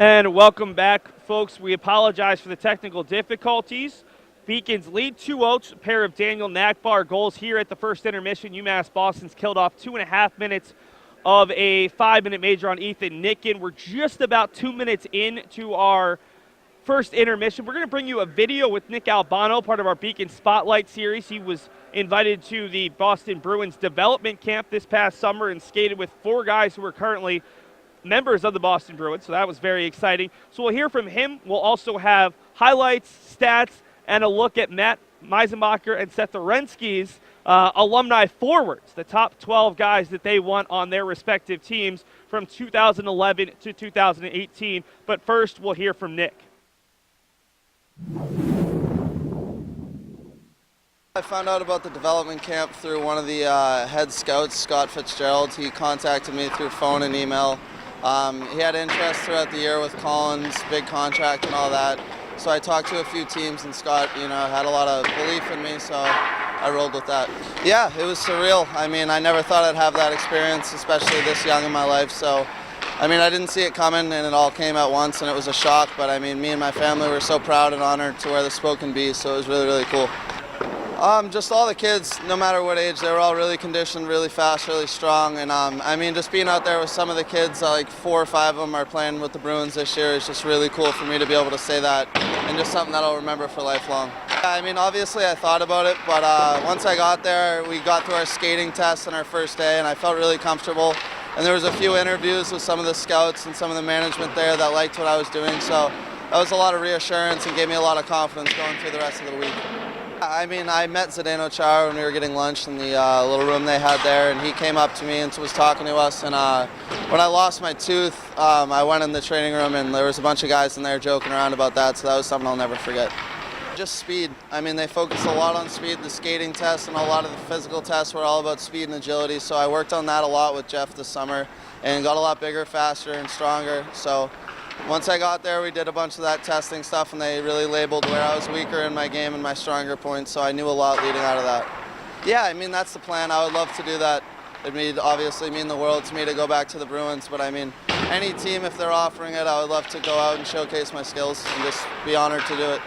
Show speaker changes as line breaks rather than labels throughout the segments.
And welcome back, folks. We apologize for the technical difficulties. Beacons lead 2-0, a pair of Daniel Nachbaur goals here at the first intermission. UMass Boston's killed off 2.5 minutes of a 5-minute major on Ethan Nicken. We're just about 2 minutes into our first intermission. We're going to bring you a video with Nick Albano, part of our Beacon Spotlight series. He was invited to the Boston Bruins development camp this past summer and skated with 4 guys who are currently members of the Boston Bruins, so that was very exciting. So we'll hear from him. We'll also have highlights, stats, and a look at Matt Meisenbacher and Seth Orensky's alumni forwards, the top 12 guys that they want on their respective teams from 2011 to 2018. But first, we'll hear from Nick.
I found out about the development camp through one of the head scouts, Scott Fitzgerald. He contacted me through phone and email. He had interest throughout the year with Collins, big contract and all that. So I talked to a few teams, and Scott, had a lot of belief in me, so I rolled with that. Yeah, it was surreal. I mean, I never thought I'd have that experience, especially this young in my life. So, I didn't see it coming, and it all came at once, and it was a shock. But, me and my family were so proud and honored to wear the Spoken Bee, so it was really, really cool. Just all the kids, no matter what age, they were all really conditioned, really fast, really strong. And just being out there with some of the kids, like 4 or 5 of them are playing with the Bruins this year, is just really cool for me to be able to say that, and just something that I'll remember for lifelong. Obviously I thought about it, but once I got there, we got through our skating test on our first day, and I felt really comfortable. And there was a few interviews with some of the scouts and some of the management there that liked what I was doing, so that was a lot of reassurance and gave me a lot of confidence going through the rest of the week. I met Zdeno Chara when we were getting lunch in the little room they had there, and he came up to me and was talking to us. And when I lost my tooth, I went in the training room, and there was a bunch of guys in there joking around about that, so that was something I'll never forget. Just speed. They focused a lot on speed. The skating tests and a lot of the physical tests were all about speed and agility, so I worked on that a lot with Jeff this summer and got a lot bigger, faster, and stronger. So once I got there, we did a bunch of that testing stuff, and they really labeled where I was weaker in my game and my stronger points, so I knew a lot leading out of that. Yeah, that's the plan. I would love to do that. It would obviously mean the world to me to go back to the Bruins, but any team, if they're offering it, I would love to go out and showcase my skills and just be honored to do it.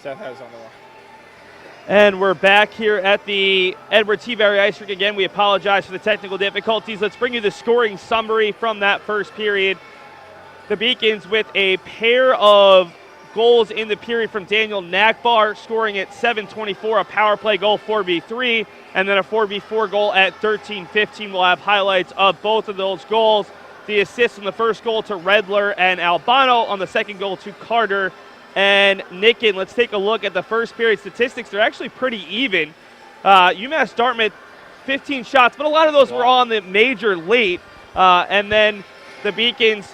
Seth has on the wall.
And we're back here at the Edward T. Barry Ice Rink again. We apologize for the technical difficulties. Let's bring you the scoring summary from that first period. The Beacons with a pair of goals in the period from Daniel Nachbaur, scoring at 7:24, a power play goal 4v3, and then a 4v4 goal at 13:15. We'll have highlights of both of those goals. The assist on the first goal to Redler and Albano, on the second goal to Carter and Nicken. Let's take a look at the first period statistics. They're actually pretty even. UMass Dartmouth, 15 shots, but a lot of those were on the major late. And then the Beacons,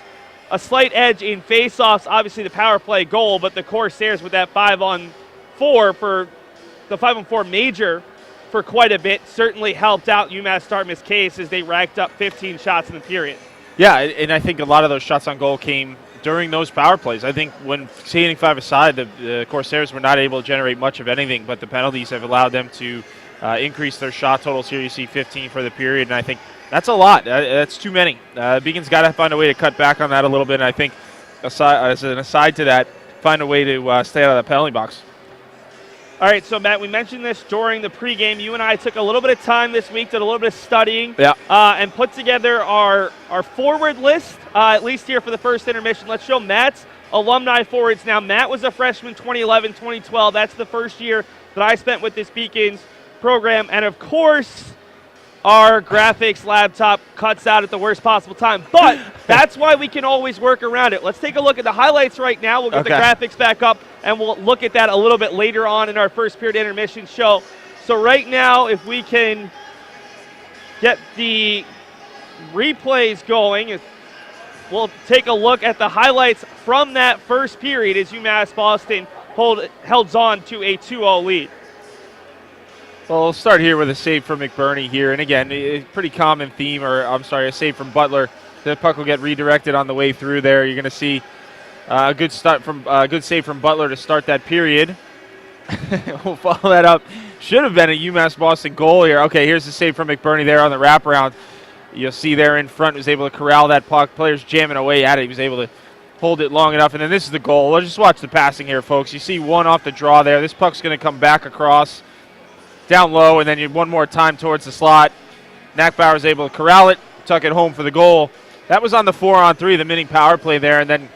a slight edge in faceoffs, obviously the power play goal, but the Corsairs with that 5-on-4 for the 5-on-4 major for quite a bit certainly helped out UMass Dartmouth's case as they racked up 15 shots in the period.
Yeah, and I think a lot of those shots on goal came during those power plays. I think when skating 5 aside, the Corsairs were not able to generate much of anything, but the penalties have allowed them to increase their shot totals here. You see 15 for the period, and I think that's a lot. That's too many. Beacon's got to find a way to cut back on that a little bit, and I think as an aside to that, find a way to stay out of the penalty box.
All right, so Matt, we mentioned this during the pregame. You and I took a little bit of time this week, did a little bit of studying, and put together our forward list, at least here for the first intermission. Let's show Matt's alumni forwards. Now, Matt was a freshman 2011, 2012. That's the first year that I spent with this Beacons program. And, of course, our graphics laptop cuts out at the worst possible time. But that's why we can always work around it. Let's take a look at the highlights right now. We'll get the graphics back up, and we'll look at that a little bit later on in our first period intermission show. So right now, if we can get the replays going, we'll take a look at the highlights from that first period as UMass Boston held on to a 2-0 lead.
Well, we'll start here with a save from McBurney here. And again, a pretty common theme, a save from Butler. The puck will get redirected on the way through there. You're going to see a good save from Butler to start that period. We'll follow that up. Should have been a UMass Boston goal here. Okay, here's the save from McBurney there on the wraparound. You'll see there in front, was able to corral that puck. Players jamming away at it. He was able to hold it long enough. And then this is the goal. Let's just watch the passing here, folks. You see one off the draw there. This puck's going to come back across down low, and then one more time towards the slot. Nachbaur was able to corral it, tuck it home for the goal. That was on the 4-on-3, the minute power play there. And then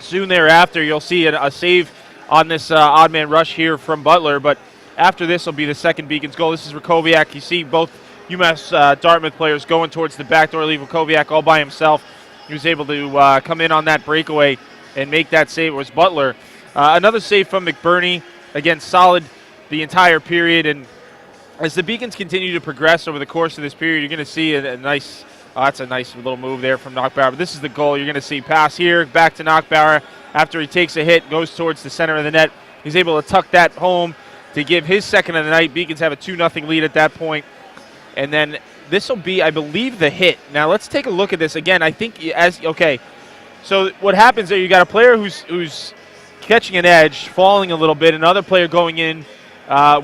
soon thereafter, you'll see a save on this odd man rush here from Butler. But after this will be the second Beacons goal. This is Rakowiak. You see both UMass Dartmouth players going towards the backdoor. Leave Rakowiak all by himself. He was able to come in on that breakaway and make that save. It was Butler. Another save from McBurney. Again, solid the entire period. And as the Beacons continue to progress over the course of this period, you're going to see a nice that's a nice little move there from Nachbaur. But this is the goal. You're going to see pass here, back to Nachbaur. After he takes a hit, goes towards the center of the net. He's able to tuck that home to give his second of the night. Beacons have a 2-0 lead at that point. And then this will be, I believe, the hit. Now let's take a look at this again. I think so what happens there, you got a player who's catching an edge, falling a little bit, another player going in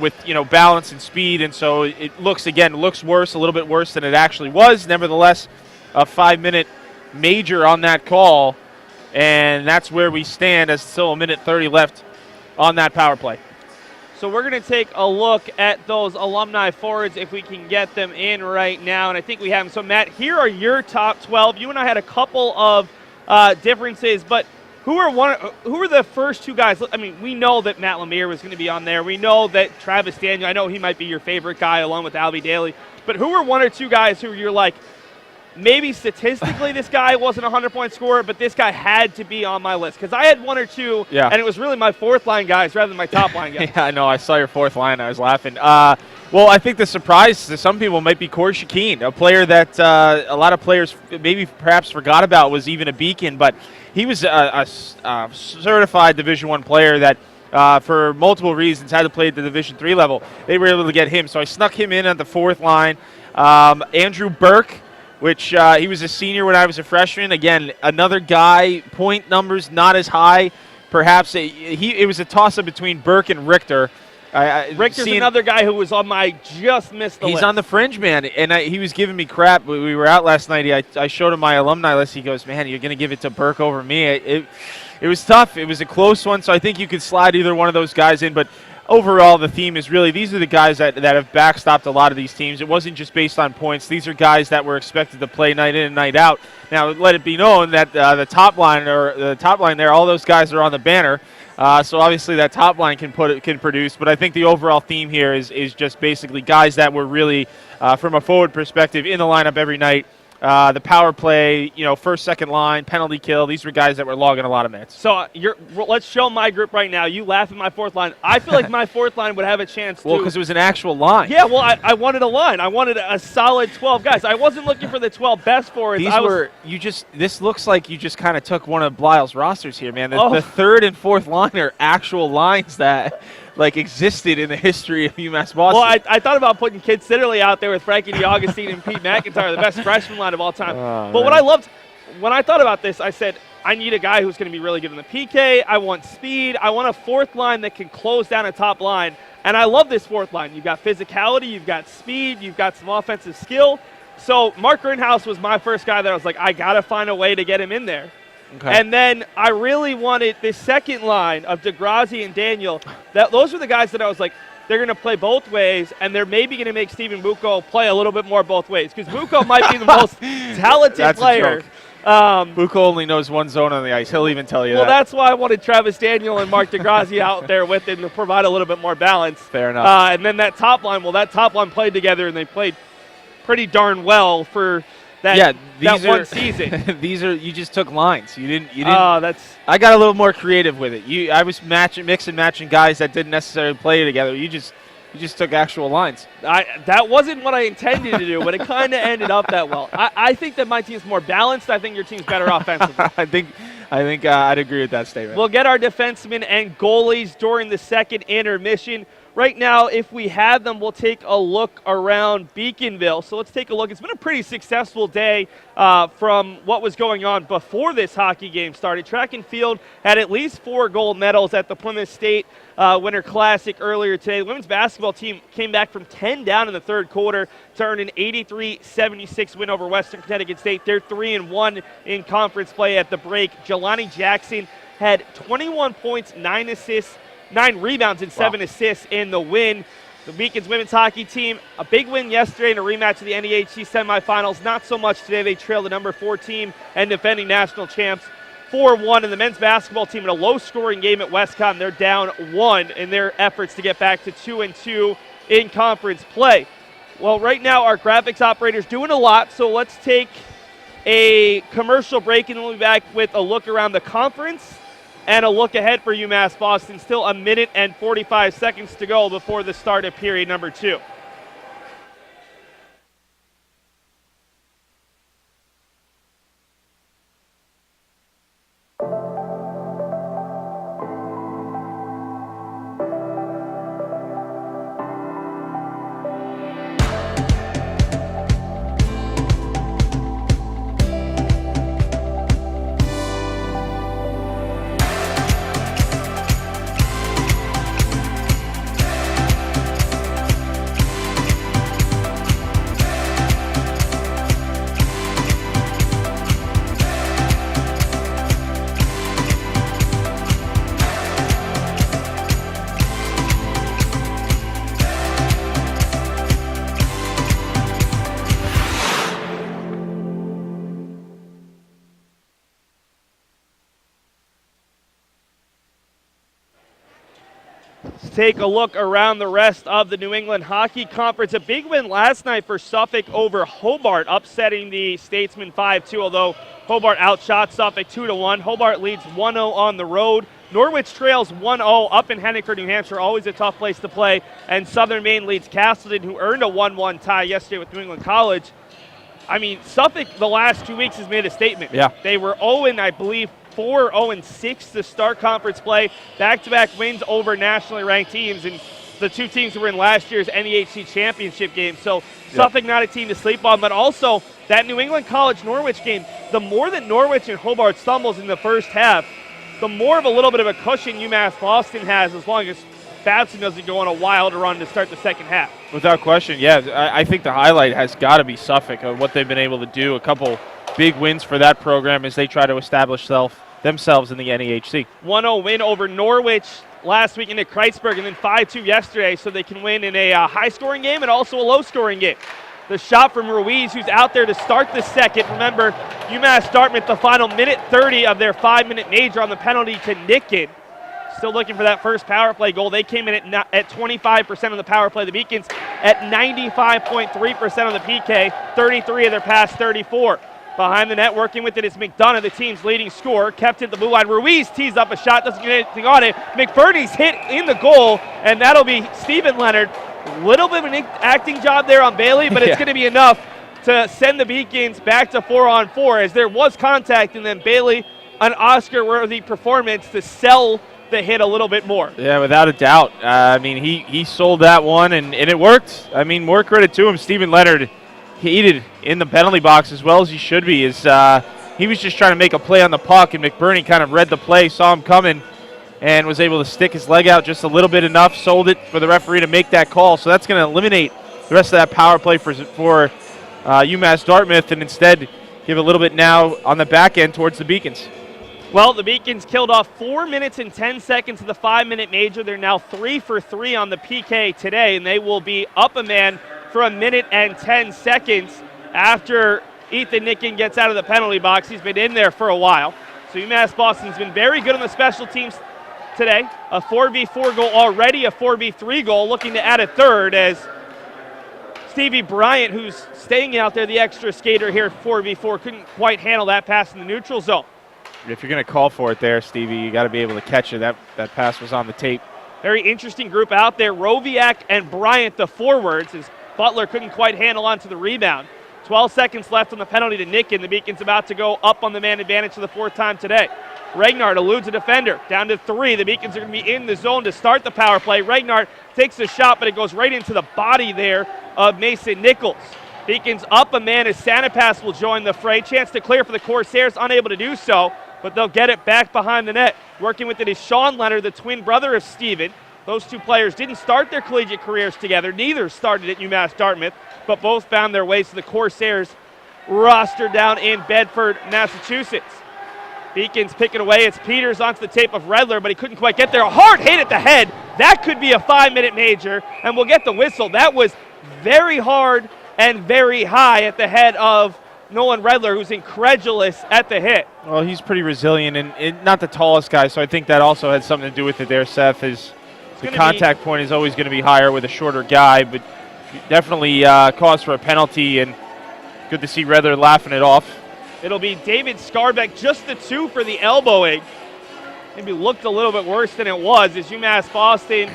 with balance and speed, and so it looks worse, a little bit worse than it actually was. Nevertheless, a 5-minute major on that call, and that's where we stand as still a minute 30 left on that power play.
So we're going to take a look at those alumni forwards if we can get them in right now, and I think we have them. So Matt, here are your top 12. You and I had a couple of differences, but who are the first two guys? I mean, we know that Matt Lemire was going to be on there. We know that Travis Daniel, I know he might be your favorite guy along with Albie Daly, but who are one or two guys who you're like, maybe statistically this guy wasn't a 100-point scorer, but this guy had to be on my list? Because I had one or two, and it was really my fourth-line guys rather than my top-line guys.
Yeah, I know. I saw your fourth line. I was laughing. Well, I think the surprise to some people might be Corey Shakeen, a player that a lot of players maybe perhaps forgot about was even a Beacon, but he was a certified Division I player that for multiple reasons had to play at the Division III level. They were able to get him, so I snuck him in at the fourth line. Andrew Burke, which he was a senior when I was a freshman. Again, another guy, point numbers not as high. Perhaps it was a toss-up between Burke and Richter.
Richter's another guy who was on my just missed the list.
He's on the fringe, man, and he was giving me crap. We were out last night. I showed him my alumni list. He goes, man, you're going to give it to Burke over me. It was tough. It was a close one, so I think you could slide either one of those guys in. But overall, the theme is really these are the guys that have backstopped a lot of these teams. It wasn't just based on points. These are guys that were expected to play night in and night out. Now, let it be known that the top line there, all those guys are on the banner. So obviously that top line can produce, but I think the overall theme here is just basically guys that were really, from a forward perspective, in the lineup every night. The power play, first, second line, penalty kill. These were guys that were logging a lot of minutes. So
let's show my group right now. You laugh at my fourth line. I feel like my fourth line would have a chance.
Well, because it was an actual line.
Yeah, well, I wanted a line. I wanted a solid 12 guys. I wasn't looking for the 12 best forwards.
This looks like you just kind of took one of Blyle's rosters here, man. The third and fourth line are actual lines that existed in the history of UMass Boston.
Well, I thought about putting Kid Sitterly out there with Frankie DeAugustine and Pete McIntyre, the best freshman line of all time. But what I loved, when I thought about this, I said, I need a guy who's going to be really good in the PK. I want speed. I want a fourth line that can close down a top line. And I love this fourth line. You've got physicality. You've got speed. You've got some offensive skill. So Mark Grinhouse was my first guy that I was like, I got to find a way to get him in there. Okay. And then I really wanted this second line of DeGrazia and Daniel. Those were the guys that I was like, they're going to play both ways, and they're maybe going to make Steven Bucco play a little bit more both ways, because Bucco might be the most talented player.
Bucco only knows one zone on the ice. He'll even tell you that.
Well, that's why I wanted Travis Daniel and Mark DeGrazia out there with him to provide a little bit more balance.
Fair enough.
And then that top line played together, and they played pretty darn well for that one season.
These are you just took lines. You didn't.
That's.
I got a little more creative with it. I was mix and matching guys that didn't necessarily play together. You just took actual lines.
That wasn't what I intended to do, but it kind of ended up that well. I think that my team's more balanced. I think your team's better offensively.
I think I'd agree with that statement.
We'll get our defensemen and goalies during the second intermission. Right now, if we have them, we'll take a look around Beaconville. So let's take a look. It's been a pretty successful day from what was going on before this hockey game started. Track and field had at least 4 gold medals at the Plymouth State Winter Classic earlier today. The women's basketball team came back from 10 down in the third quarter to earn an 83-76 win over Western Connecticut State. They're 3-1 in conference play at the break. Jelani Jackson had 21 points, 9 assists, 9 rebounds and 7 assists in the win. The Beacons women's hockey team, a big win yesterday in a rematch of the NEHC semifinals. Not so much today. They trail the number 4 team and defending national champs 4-1. And the men's basketball team in a low-scoring game at Westcon. They're down 1 in their efforts to get back to 2-2 in conference play. Well, right now our graphics operator's doing a lot, so let's take a commercial break and then we'll be back with a look around the conference and a look ahead for UMass Boston. Still a minute and 45 seconds to go before the start of period number 2. Take a look around the rest of the New England Hockey Conference. A big win last night for Suffolk over Hobart, upsetting the Statesmen 5-2, although Hobart outshot Suffolk 2-1. Hobart leads 1-0 on the road. Norwich trails 1-0 up in Henniker, New Hampshire, always a tough place to play. And Southern Maine leads Castleton, who earned a 1-1 tie yesterday with New England College. I mean, Suffolk the last 2 weeks has made a statement.
Yeah.
They were 0, I believe, 4-0-6 to start conference play. Back-to-back wins over nationally ranked teams, and the 2 teams were in last year's NEHC championship game. So Suffolk not a team to sleep on, but also that New England College-Norwich game, the more that Norwich and Hobart stumbles in the first half, the more of a little bit of a cushion UMass Boston has as long as Babson doesn't go on a wild run to start the second half.
Without question, yeah. I think the highlight has got to be Suffolk, what they've been able to do. A couple big wins for that program as they try to establish themselves in the NEHC.
1-0 win over Norwich last weekend at Kreisberg, and then 5-2 yesterday, so they can win in a high-scoring game and also a low-scoring game. The shot from Ruiz, who's out there to start the second. Remember, UMass Dartmouth, the final minute 30 of their 5-minute major on the penalty to Nicken. Still looking for that first power play goal. They came in at 25% of the power play. The Beacons at 95.3% of the PK, 33 of their past 34. Behind the net, working with it is McDonough, the team's leading scorer, kept at the blue line. Ruiz tees up a shot, doesn't get anything on it. McBurney's hit in the goal, and that'll be Stephen Leonard. Little bit of an acting job there on Bailey, but it's going to be enough to send the Beacons back to 4-on-4, as there was contact, and then Bailey, an Oscar-worthy performance to sell the hit a little bit more.
Yeah, without a doubt. I mean, he sold that one, and it worked. I mean, more credit to him. Stephen Leonard heated in the penalty box as well as he should be. He was just trying to make a play on the puck, and McBurney kind of read the play, saw him coming, and was able to stick his leg out just a little bit enough, sold it for the referee to make that call. So that's going to eliminate the rest of that power play for UMass Dartmouth, and instead give a little bit now on the back end towards the Beacons.
Well, the Beacons killed off 4 minutes and 10 seconds of the 5-minute major. They're now 3 for 3 on the PK today, and they will be up a man for a minute and 10 seconds after Ethan Nicken gets out of the penalty box. He's been in there for a while. So UMass Boston's been very good on the special teams today. A 4v4 goal already, a 4v3 goal, looking to add a third as Stevie Bryant, who's staying out there, the extra skater here at 4v4, couldn't quite handle that pass in the neutral zone.
If you're going to call for it there, Stevie, you got to be able to catch it. That pass was on the tape.
Very interesting group out there. Roviak and Bryant, the forwards, as Butler couldn't quite handle onto the rebound. 12 seconds left on the penalty to Nicken. The Beacons about to go up on the man advantage for the 4th time today. Regnard eludes a defender. Down to 3. The Beacons are going to be in the zone to start the power play. Regnard takes a shot, but it goes right into the body there of Mason Nichols. Beacons up a man as Sanapass will join the fray. Chance to clear for the Corsairs, unable to do so, but they'll get it back behind the net. Working with it is Sean Leonard, the twin brother of Steven. Those two players didn't start their collegiate careers together. Neither started at UMass Dartmouth, but both found their ways to the Corsairs roster down in Bedford, Massachusetts. Beacons picking away. It's Peters onto the tape of Redler, but he couldn't quite get there. A hard hit at the head. That could be a 5-minute major, and we'll get the whistle. That was very hard and very high at the head of Nolan Redler, who's incredulous at the hit.
Well, he's pretty resilient and not the tallest guy, so I think that also had something to do with it there, Seth. The contact point is always going to be higher with a shorter guy, but definitely cause for a penalty, and good to see Redler laughing it off.
It'll be David Scarbeck, just the 2 for the elbowing. Maybe looked a little bit worse than it was as UMass Boston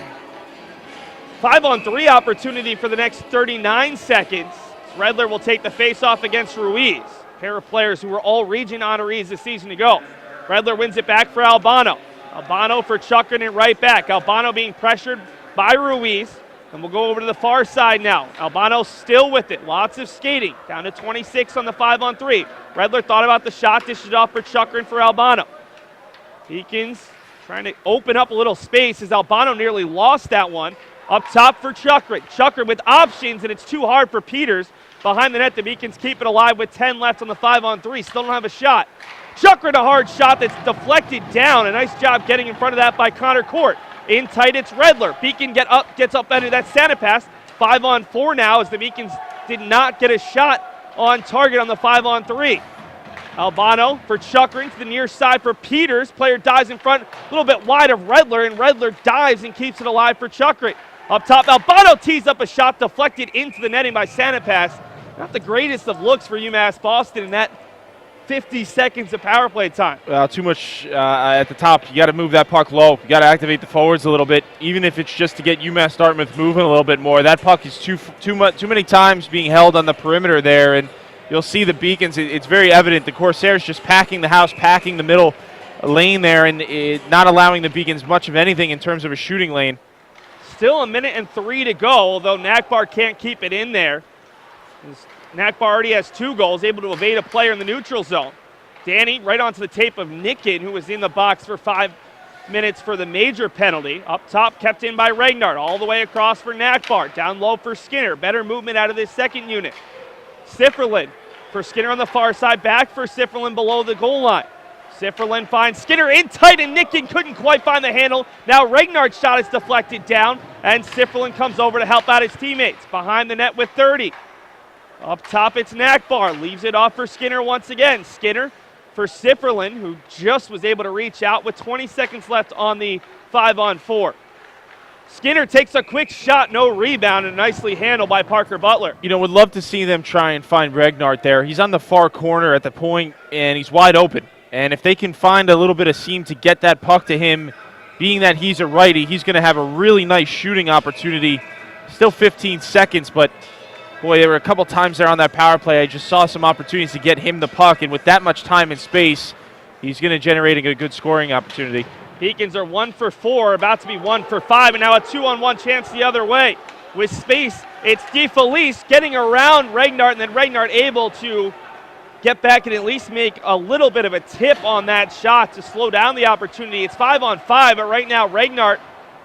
5-on-3 opportunity for the next 39 seconds. Redler will take the face-off against Ruiz. A pair of players who were all region honorees this season ago. Redler wins it back for Albano. Albano for Chukrin and right back. Albano being pressured by Ruiz. And we'll go over to the far side now. Albano still with it. Lots of skating. Down to 26 on the 5-on-3. Redler thought about the shot. Dished it off for Chukrin for Albano. Beacons trying to open up a little space as Albano nearly lost that one. Up top for Chukrin. Chukrin with options, and it's too hard for Peters. Behind the net, the Beacons keep it alive with 10 left on the 5-on-3. Still don't have a shot. Chukrin, a hard shot that's deflected down. A nice job getting in front of that by Connor Court. In tight, it's Redler. Beacon gets up under that Santa pass. 5-on-4 now as the Beacons did not get a shot on target on the 5-on-3. Albano for Chukrin to the near side for Peters. Player dives in front, a little bit wide of Redler, and Redler dives and keeps it alive for Chukrin. Up top, Albano tees up a shot deflected into the netting by Santa pass. Not the greatest of looks for UMass Boston in that 50 seconds of power play time.
Too much at the top. You got to move that puck low. You got to activate the forwards a little bit, even if it's just to get UMass Dartmouth moving a little bit more. That puck is too many times being held on the perimeter there, and you'll see the Beacons. It's very evident the Corsairs just packing the house, packing the middle lane there, and not allowing the Beacons much of anything in terms of a shooting lane.
Still 1:03 to go, although Nachbaur can't keep it in there. Nachbaur already has 2 goals, able to evade a player in the neutral zone. Danny right onto the tape of Nicken, who was in the box for 5 minutes for the major penalty. Up top, kept in by Regnard, all the way across for Nachbaur. Down low for Skinner. Better movement out of this second unit. Sifferlin for Skinner on the far side, back for Sifferlin below the goal line. Sifferlin finds Skinner in tight, and Nicken couldn't quite find the handle. Now Regnard's shot is deflected down, and Sifferlin comes over to help out his teammates. Behind the net with 30. Up top, it's Nachbaur. Leaves it off for Skinner once again. Skinner for Sifferlin, who just was able to reach out with 20 seconds left on the 5-on-4. Skinner takes a quick shot, no rebound, and nicely handled by Parker Butler.
You know, would love to see them try and find Regnard there. He's on the far corner at the point, and he's wide open. And if they can find a little bit of seam to get that puck to him, being that he's a righty, he's going to have a really nice shooting opportunity. Still 15 seconds, but boy, there were a couple times there on that power play. I just saw some opportunities to get him the puck, and with that much time and space, he's going to generate a good scoring opportunity.
Beacons are 1 for 4, about to be 1 for 5, and now a 2-on-1 chance the other way. With space, it's DeFelice getting around Regnard, and then Regnard able to get back and at least make a little bit of a tip on that shot to slow down the opportunity. It's 5-on-5, but right now Regnard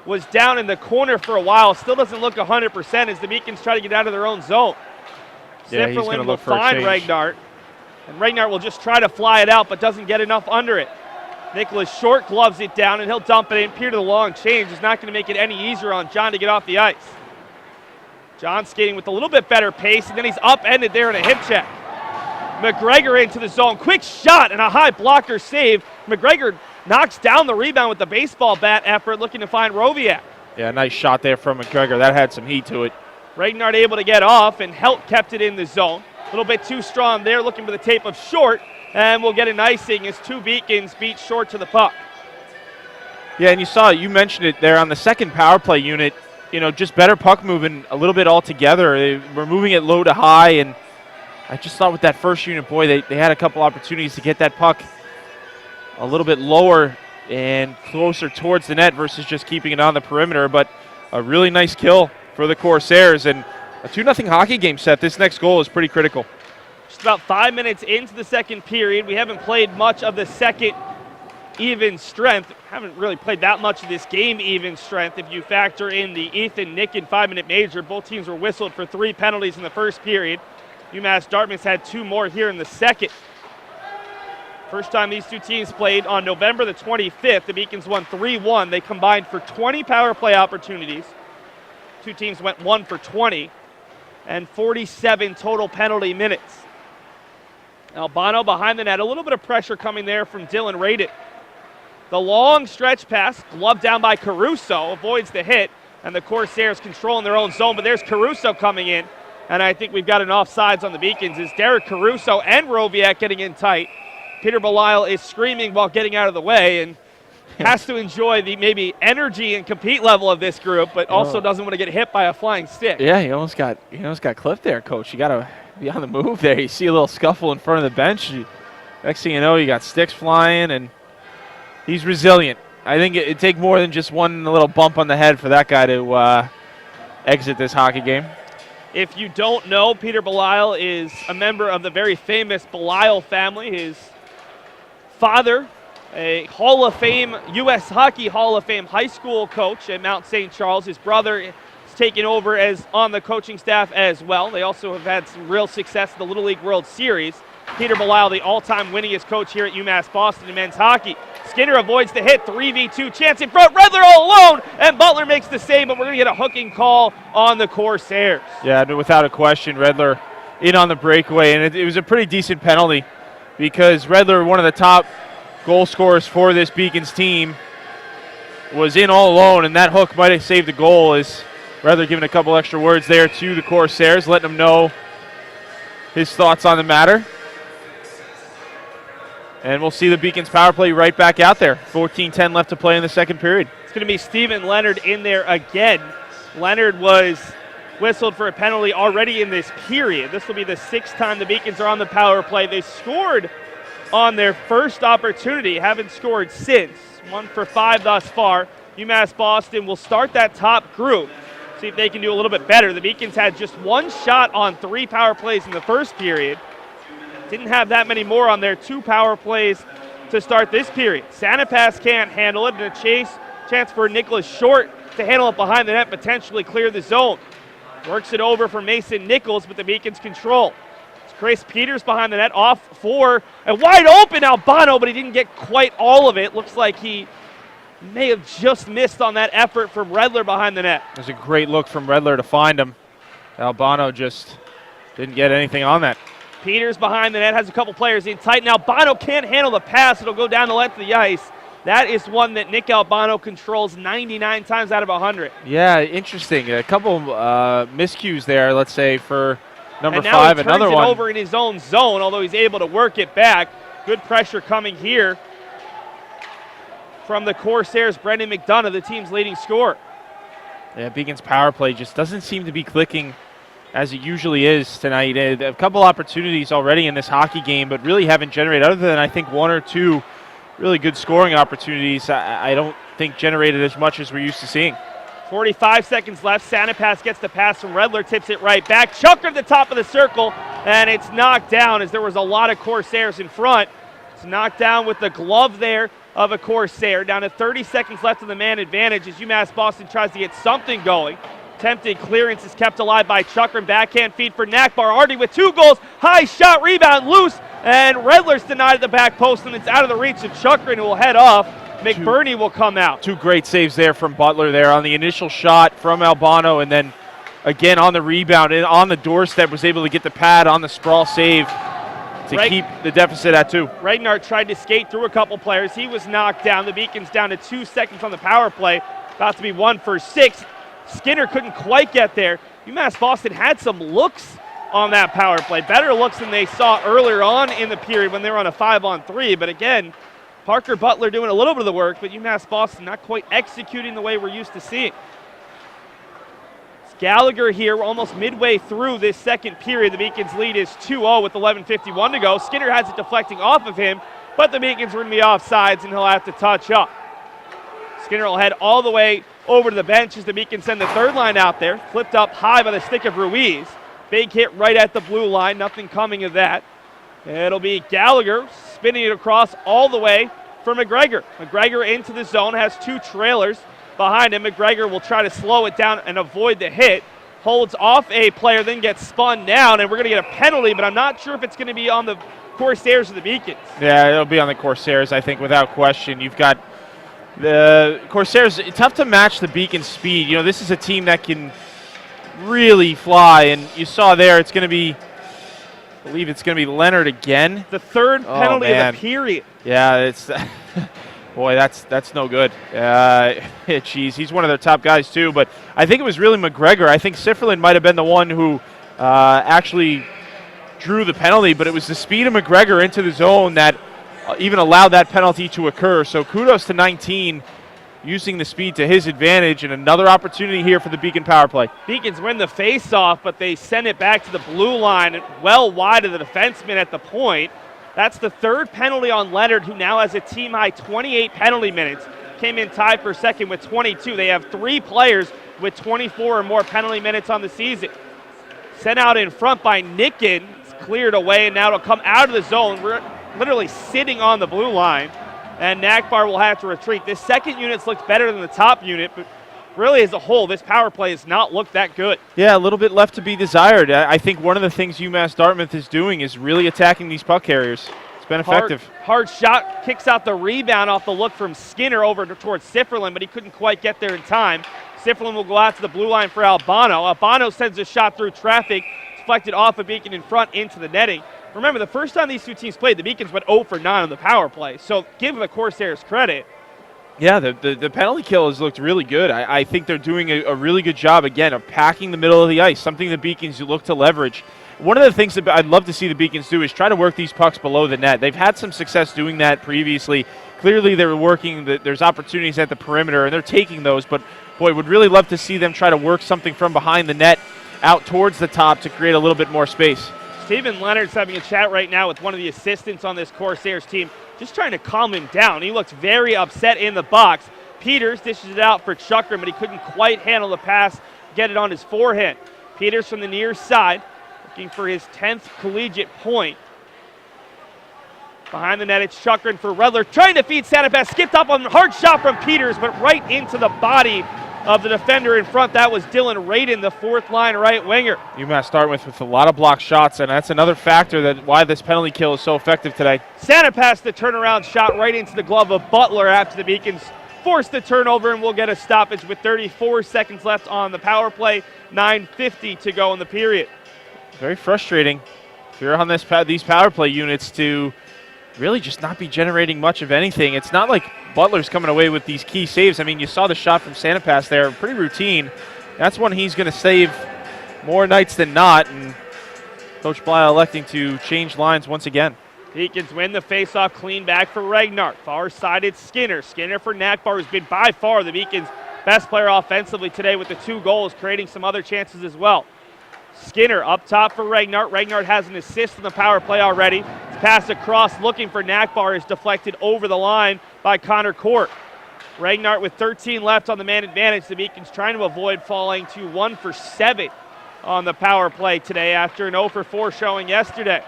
was down in the corner for a while. Still doesn't look 100% as the Beacons try to get out of their own zone.
Yeah, he's going to look for a
find
change.
Regnard, and Regnard will just try to fly it out, but doesn't get enough under it. Nicholas Short gloves it down, and he'll dump it in. Peer to the long change is not going to make it any easier on John to get off the ice. John skating with a little bit better pace, and then he's upended there in a hip check. McGregor into the zone. Quick shot and a high blocker save. McGregor knocks down the rebound with the baseball bat effort, looking to find Roviak.
Yeah, nice shot there from McGregor. That had some heat to it.
Regnard able to get off, and Helt kept it in the zone. A little bit too strong there, looking for the tape of Short, and we'll get an icing as two Beacons beat Short to the puck.
Yeah, and you saw it, you mentioned it there on the second power play unit, just better puck moving a little bit altogether. They were moving it low to high, and I just thought with that first unit, boy, they had a couple opportunities to get that puck a little bit lower and closer towards the net versus just keeping it on the perimeter, but a really nice kill for the Corsairs, and a 2-0 hockey game set. This next goal is pretty critical.
Just about 5 minutes into the second period. We haven't played much of the second even strength. Haven't really played that much of this game even strength if you factor in the Ethan Nicken 5-minute major. Both teams were whistled for 3 penalties in the first period. UMass Dartmouth had 2 more here in the second. First time these two teams played on November the 25th. The Beacons won 3-1. They combined for 20 power play opportunities. Two teams went 1 for 20 and 47 total penalty minutes. Albano behind the net. A little bit of pressure coming there from Dylan Radin. The long stretch pass, gloved down by Caruso, avoids the hit, and the Corsairs controlling their own zone, but there's Caruso coming in, and I think we've got an offsides on the Beacons. Is Derek Caruso and Roviak getting in tight. Peter Belisle is screaming while getting out of the way, and has to enjoy the maybe energy and compete level of this group, but also doesn't want to get hit by a flying stick.
Yeah, he almost got clipped there, Coach. You got to be on the move there. You see a little scuffle in front of the bench. Next thing you know, you got sticks flying, and he's resilient. I think it'd take more than just one little bump on the head for that guy to exit this hockey game.
If you don't know, Peter Belisle is a member of the very famous Belisle family. His father, a Hall of Fame, U.S. Hockey Hall of Fame high school coach at Mount St. Charles. His brother is taken over as on the coaching staff as well. They also have had some real success in the Little League World Series. Peter Belisle, the all-time winningest coach here at UMass Boston in men's hockey. Skinner avoids the hit, 3v2, chance in front, Redler all alone, and Butler makes the save, but we're going to get a hooking call on the Corsairs. Yeah,
without a question, Redler in on the breakaway, and it was a pretty decent penalty because Redler, one of the top goal scorers for this Beacons team, was in all alone, and that hook might have saved the goal. As Redler giving a couple extra words there to the Corsairs, letting them know his thoughts on the matter. And we'll see the Beacons power play right back out there. 14-10 left to play in the second period.
It's going to be Steven Leonard in there again. Leonard was whistled for a penalty already in this period. This will be the 6th time the Beacons are on the power play. They scored on their first opportunity, haven't scored since. 1 for 5 thus far. UMass Boston will start that top group. See if they can do a little bit better. The Beacons had just 1 shot on 3 power plays in the first period. Didn't have that many more on their 2 power plays to start this period. Sanapass can't handle it, and a chance for Nicholas Short to handle it behind the net, potentially clear the zone. Works it over for Mason Nichols, but the Beacons control. It's Chris Peters behind the net, off for a wide open Albano, but he didn't get quite all of it. Looks like he may have just missed on that effort from Redler behind the net.
It was a great look from Redler to find him. Albano just didn't get anything on that.
Peters behind the net, has a couple players in tight. Now Albano can't handle the pass. It'll go down the length of the ice. That is one that Nick Albano controls 99 times out of 100.
Yeah, interesting. A couple miscues there, let's say, for number 5.
Another one. And now he turns it
one
over in his own zone, although he's able to work it back. Good pressure coming here from the Corsairs. Brendan McDonough, the team's leading scorer.
Yeah, Beacon's power play just doesn't seem to be clicking as it usually is tonight. A couple opportunities already in this hockey game, but really haven't generated, other than I think 1 or 2 really good scoring opportunities. I don't think generated as much as we're used to seeing.
45 seconds left. Sanapass gets the pass from Redler, tips it right back. Chucker at the top of the circle, and it's knocked down as there was a lot of Corsairs in front. It's knocked down with the glove there of a Corsair. Down to 30 seconds left of the man advantage as UMass Boston tries to get something going. Attempted clearance is kept alive by Chucker, and backhand feed for Nachbaur. Already with 2 goals. High shot, rebound, loose, and Redler's denied at the back post, and it's out of the reach of Chucker, and it will head off. McBurney will come out.
2 great saves there from Butler there on the initial shot from Albano, and then again on the rebound and on the doorstep was able to get the pad on the sprawl save to keep the deficit at 2.
Regnard tried to skate through a couple players. He was knocked down. The Beacons down to 2 seconds on the power play. About to be 1 for 6. Skinner couldn't quite get there. UMass Boston had some looks on that power play, better looks than they saw earlier on in the period when they were on a 5-on-3. But again, Parker Butler doing a little bit of the work, but UMass Boston not quite executing the way we're used to seeing. It's Gallagher here. We're almost midway through this second period. The Beacons lead is 2-0 with 11:51 to go. Skinner has it deflecting off of him, but the Beacons are going to be offsides, and he'll have to touch up. Skinner will head all the way over to the bench as the Beacons send the third line out there. Flipped up high by the stick of Ruiz. Big hit right at the blue line. Nothing coming of that. It'll be Gallagher spinning it across all the way for McGregor. McGregor into the zone, has two trailers behind him. McGregor will try to slow it down and avoid the hit. Holds off a player, then gets spun down, and we're going to get a penalty, but I'm not sure if it's going to be on the Corsairs or the Beacons.
Yeah, it'll be on the Corsairs, I think, without question. You've got the Corsairs, it's tough to match the Beacons' speed. You know, this is a team that can really fly, and you saw there it's going to be, I believe it's going to be Leonard again.
The third penalty of the period.
Yeah, it's boy, that's no good. Geez, he's one of their top guys too, but I think it was really McGregor. I think Sifferlin might have been the one who actually drew the penalty, but it was the speed of McGregor into the zone that even allowed that penalty to occur. So kudos to 19, using the speed to his advantage, and another opportunity here for the Beacon power play.
Beacons win the face-off, but they send it back to the blue line, well wide of the defenseman at the point. That's the third penalty on Leonard, who now has a team-high 28 penalty minutes. Came in tied for second with 22. They have three players with 24 or more penalty minutes on the season. Sent out in front by Nicken. It's cleared away, and now it'll come out of the zone. We're literally sitting on the blue line, and Nachbaur will have to retreat. This second unit's looked better than the top unit, but really as a whole, this power play has not looked that good.
Yeah, a little bit left to be desired. I think one of the things UMass Dartmouth is doing is really attacking these puck carriers. It's been effective.
Hard shot, kicks out the rebound off the look from Skinner over towards Sifferlin, but he couldn't quite get there in time. Sifferlin will go out to the blue line for Albano. Albano sends a shot through traffic, deflected off a Beacon in front into the netting. Remember, the first time these two teams played, the Beacons went 0 for 9 on the power play, so give the Corsairs credit.
Yeah, the penalty kill has looked really good. I think they're doing a really good job, again, of packing the middle of the ice, something the Beacons look to leverage. One of the things that I'd love to see the Beacons do is try to work these pucks below the net. They've had some success doing that previously. Clearly they were working, there's opportunities at the perimeter, and they're taking those, but boy, would really love to see them try to work something from behind the net out towards the top to create a little bit more space.
Stephen Leonard's having a chat right now with one of the assistants on this Corsairs team, just trying to calm him down. He looks very upset in the box. Peters dishes it out for Chukrin, but he couldn't quite handle the pass, get it on his forehand. Peters from the near side, looking for his 10th collegiate point. Behind the net, it's Chukrin for Redler, trying to feed Santa Fe, skipped up on a hard shot from Peters, but right into the body of the defender in front. That was Dylan Radin, the fourth line right winger.
UMass Dartmouth with a lot of blocked shots, and that's another factor that why this penalty kill is so effective today.
Santa passed the turnaround shot right into the glove of Butler after the Beacons forced the turnover, and we'll get a stoppage with 34 seconds left on the power play, 9:50 to go in the period.
Very frustrating if you're on these power play units to really just not be generating much of anything. It's not like Butler's coming away with these key saves. I mean, you saw the shot from Santa Pass there, pretty routine. That's one he's going to save more nights than not, and Coach Bly electing to change lines once again.
Beacons win the faceoff, clean back for Regnart. Far side, it's Skinner. Skinner for Nachbaur, who's been by far the Beacons' best player offensively today with the 2 goals, creating some other chances as well. Skinner up top for Regnart. Regnart has an assist in the power play already. It's passed across, looking for Nachbaur, is deflected over the line by Connor Court. Regnart with 13 left on the man advantage. The Beacons trying to avoid falling to 1 for 7 on the power play today after an 0 for 4 showing yesterday.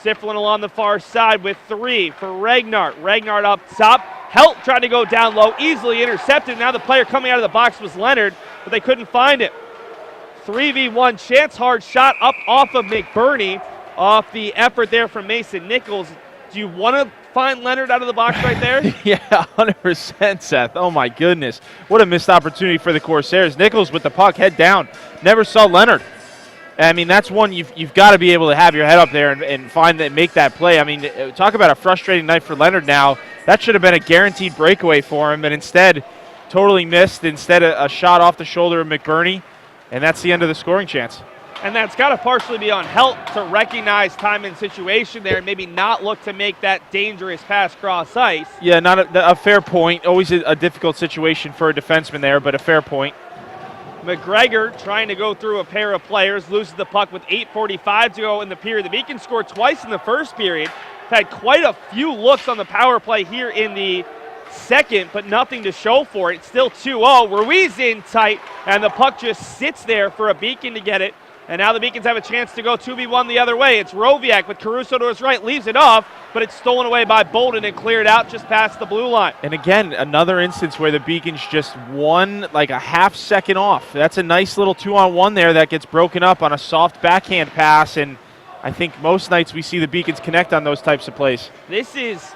Siflin along the far side with 3 for Regnart. Regnart up top. Helt tried to go down low, easily intercepted. Now the player coming out of the box was Leonard, but they couldn't find it. 3v1 chance, hard shot up off of McBurney off the effort there from Mason Nichols. Do you want to find Leonard out of the box right there?
Yeah, 100%, Seth. Oh, my goodness. What a missed opportunity for the Corsairs. Nichols with the puck, head down. Never saw Leonard. I mean, that's one you've got to be able to have your head up there and find that, make that play. I mean, talk about a frustrating night for Leonard now. That should have been a guaranteed breakaway for him, but instead totally missed. Instead, a shot off the shoulder of McBurney. And that's the end of the scoring chance.
And that's got to partially be on help to recognize time and situation there and maybe not look to make that dangerous pass cross ice.
Yeah, not a fair point. Always a difficult situation for a defenseman there, but a fair point.
McGregor trying to go through a pair of players, loses the puck with 8:45 to go in the period. The Beacons scored twice in the first period. Had quite a few looks on the power play here in the second, but nothing to show for it. Still 2-0. Ruiz in tight, and the puck just sits there for a Beacon to get it. And now the Beacons have a chance to go 2v1 the other way. It's Roviak with Caruso to his right, leaves it off, but it's stolen away by Bolden and cleared out just past the blue line.
And again, another instance where the Beacons just won like a half second off. That's a nice little 2-on-1 there that gets broken up on a soft backhand pass, and I think most nights we see the Beacons connect on those types of plays.
This is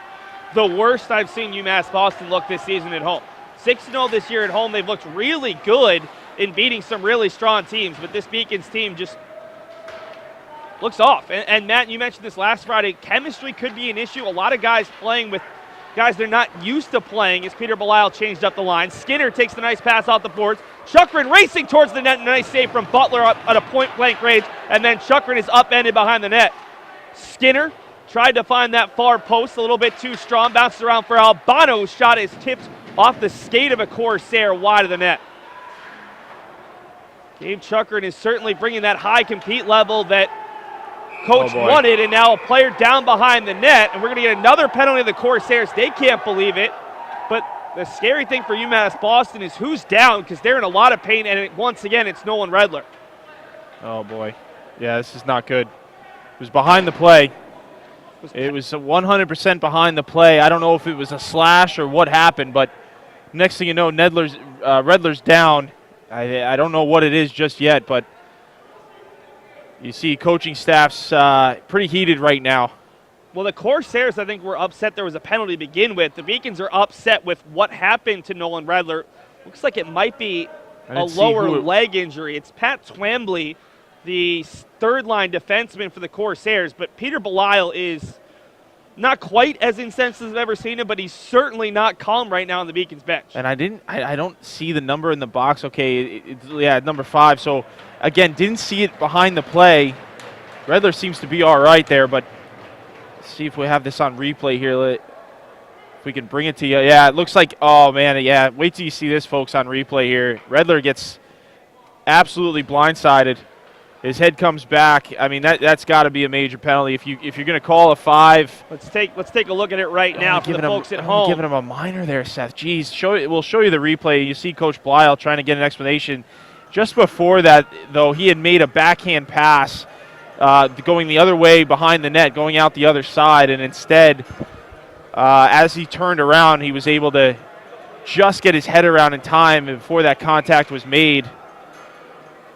the worst I've seen UMass Boston look this season at home. 6-0 this year at home. They've looked really good in beating some really strong teams, but this Beacons team just looks off. And Matt, you mentioned this last Friday, chemistry could be an issue. A lot of guys playing with guys they're not used to playing as Peter Belisle changed up the line. Skinner takes the nice pass off the boards. Chukrin racing towards the net, nice save from Butler at a point-blank range, and then Chukrin is upended behind the net. Skinner tried to find that far post, a little bit too strong, bounces around for Albano, whose shot is tipped off the skate of a Corsair wide of the net. Gabe Chukrin is certainly bringing that high compete level that Coach wanted, and now a player down behind the net, and we're going to get another penalty of the Corsairs. They can't believe it, but the scary thing for UMass Boston is who's down, because they're in a lot of pain, and once again, it's Nolan Redler.
Oh, boy. Yeah, this is not good. It was behind the play. It was 100% behind the play. I don't know if it was a slash or what happened, but next thing you know, Redler's down. I don't know what it is just yet, but you see coaching staff's pretty heated right now.
Well, the Corsairs, I think, were upset there was a penalty to begin with. The Beacons are upset with what happened to Nolan Redler. Looks like it might be a lower leg injury. It's Pat Twombly, the third-line defenseman for the Corsairs, but Peter Belisle is not quite as incensed as I've ever seen him, but he's certainly not calm right now on the Beacons bench.
And I don't see the number in the box. Okay, yeah, number 5. So, again, didn't see it behind the play. Redler seems to be all right there, but let's see if we have this on replay here. If we can bring it to you. Yeah, it looks like, oh, man, yeah. Wait till you see this, folks, on replay here. Redler gets absolutely blindsided. His head comes back. I mean, that's got to be a major penalty. If you're going to call a 5.
Let's take a look at it right now for the folks at home.
Giving him a minor there, Seth. Jeez, we'll show you the replay. You see Coach Belisle trying to get an explanation. Just before that, though, he had made a backhand pass going the other way behind the net, going out the other side, and instead, as he turned around, he was able to just get his head around in time before that contact was made.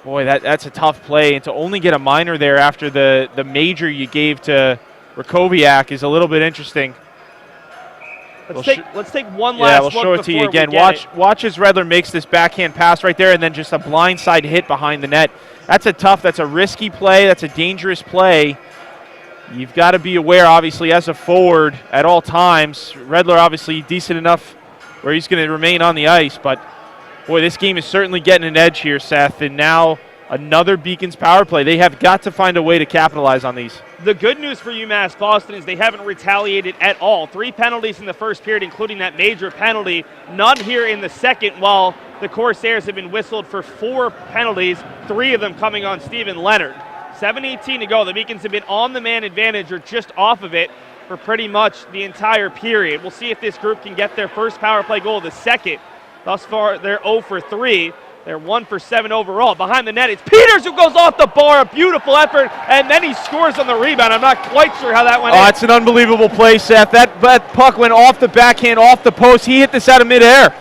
Boy, that's a tough play, and to only get a minor there after the major you gave to Rakowiak is a little bit interesting.
Let's take one last look.
Yeah, we'll show it to you again. Watch as Redler makes this backhand pass right there, and then just a blindside hit behind the net. That's a risky play. That's a dangerous play. You've got to be aware, obviously, as a forward at all times. Redler obviously decent enough where he's going to remain on the ice, but boy, this game is certainly getting an edge here, Seth, and now another Beacons power play. They have got to find a way to capitalize on these.
The good news for UMass Boston is they haven't retaliated at all. 3 penalties in the first period, including that major penalty. None here in the second, while the Corsairs have been whistled for 4 penalties, 3 of them coming on Steven Leonard. 7:18 to go. The Beacons have been on the man advantage or just off of it for pretty much the entire period. We'll see if this group can get their first power play goal of the second. Thus far, they're 0 for 3. They're 1 for 7 overall. Behind the net, it's Peters who goes off the bar. A beautiful effort, and then he scores on the rebound. I'm not quite sure how that went in.
It's an unbelievable play, Seth. That puck went off the backhand, off the post. He hit this out of midair.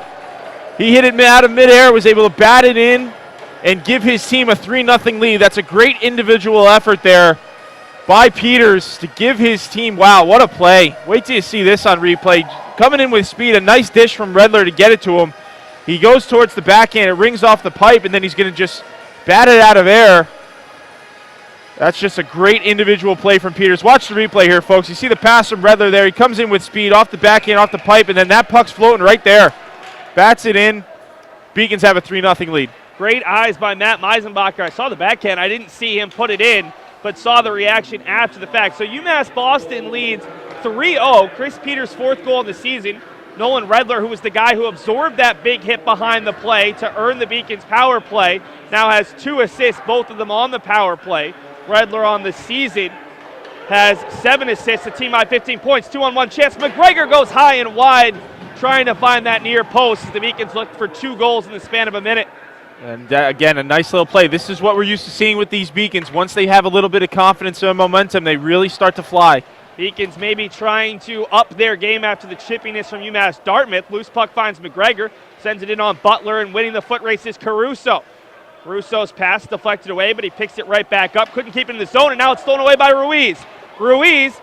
He hit it out of midair, was able to bat it in and give his team a 3-0 lead. That's a great individual effort there by Peters to give his team, wow, what a play. Wait till you see this on replay. Coming in with speed, a nice dish from Redler to get it to him. He goes towards the backhand, it rings off the pipe, and then he's going to just bat it out of air. That's just a great individual play from Peters. Watch the replay here, folks. You see the pass from Redler there. He comes in with speed off the backhand, off the pipe, and then that puck's floating right there. Bats it in. Beacons have a 3-0 lead.
Great eyes by Matt Meisenbacher. I saw the backhand. I didn't see him put it in, but saw the reaction after the fact. So UMass Boston leads 3-0. Chris Peters' 4th goal in the season. Nolan Redler, who was the guy who absorbed that big hit behind the play to earn the Beacons' power play, now has 2 assists, both of them on the power play. Redler on the season has 7 assists, a team high 15 points, 2-on-1 chance. McGregor goes high and wide, trying to find that near post as the Beacons look for 2 goals in the span of a minute.
And again, a nice little play. This is what we're used to seeing with these Beacons. Once they have a little bit of confidence and momentum, they really start to fly.
Beacons maybe trying to up their game after the chippiness from UMass Dartmouth. Loose puck finds McGregor, sends it in on Butler, and winning the foot race is Caruso. Caruso's pass deflected away, but he picks it right back up. Couldn't keep it in the zone, and now it's stolen away by Ruiz. Ruiz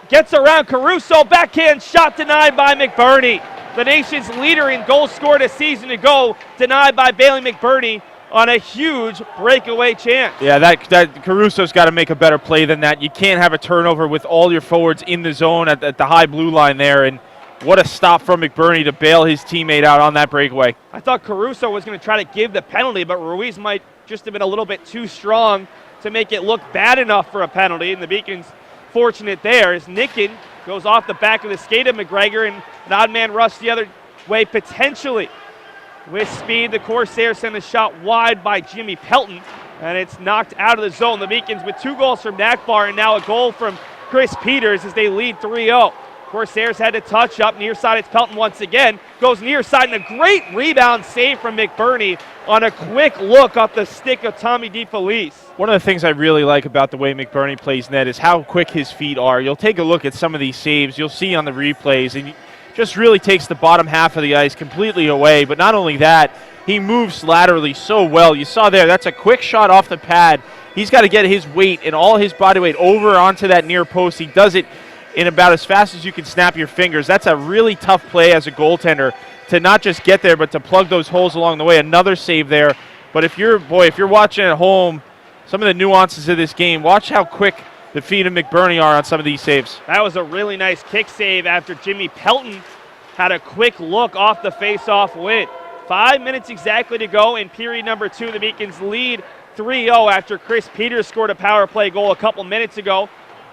gets around Caruso. Backhand shot denied by McBurney. The nation's leader in goals scored a season ago, denied by Bailey McBurney on a huge breakaway chance.
Yeah, that Caruso's got to make a better play than that. You can't have a turnover with all your forwards in the zone at the high blue line there. And what a stop from McBurney to bail his teammate out on that breakaway.
I thought Caruso was going to try to give the penalty, but Ruiz might just have been a little bit too strong to make it look bad enough for a penalty. And the Beacons fortunate there as Nicken goes off the back of the skate of McGregor, and an odd man rush the other way potentially. With speed, the Corsairs send the shot wide by Jimmy Pelton, and it's knocked out of the zone. The Beacons with 2 goals from Nachbaur and now a goal from Chris Peters as they lead 3-0. Corsairs had to touch up near side. It's Pelton once again. Goes near side, and a great rebound save from McBurney on a quick look off the stick of Tommy DeFelice.
One of the things I really like about the way McBurney plays net is how quick his feet are. You'll take a look at some of these saves. You'll see on the replays, and just really takes the bottom half of the ice completely away. But not only that, he moves laterally so well. You saw there, that's a quick shot off the pad. He's got to get his weight and all his body weight over onto that near post. He does it in about as fast as you can snap your fingers. That's a really tough play as a goaltender to not just get there, but to plug those holes along the way. Another save there. But if you're watching at home, some of the nuances of this game, watch how quick the feet of McBurney are on some of these saves.
That was a really nice kick save after Jimmy Pelton had a quick look off the face-off win. 5 minutes exactly to go in period number 2. The Beacons lead 3-0 after Chris Peters scored a power play goal a couple minutes ago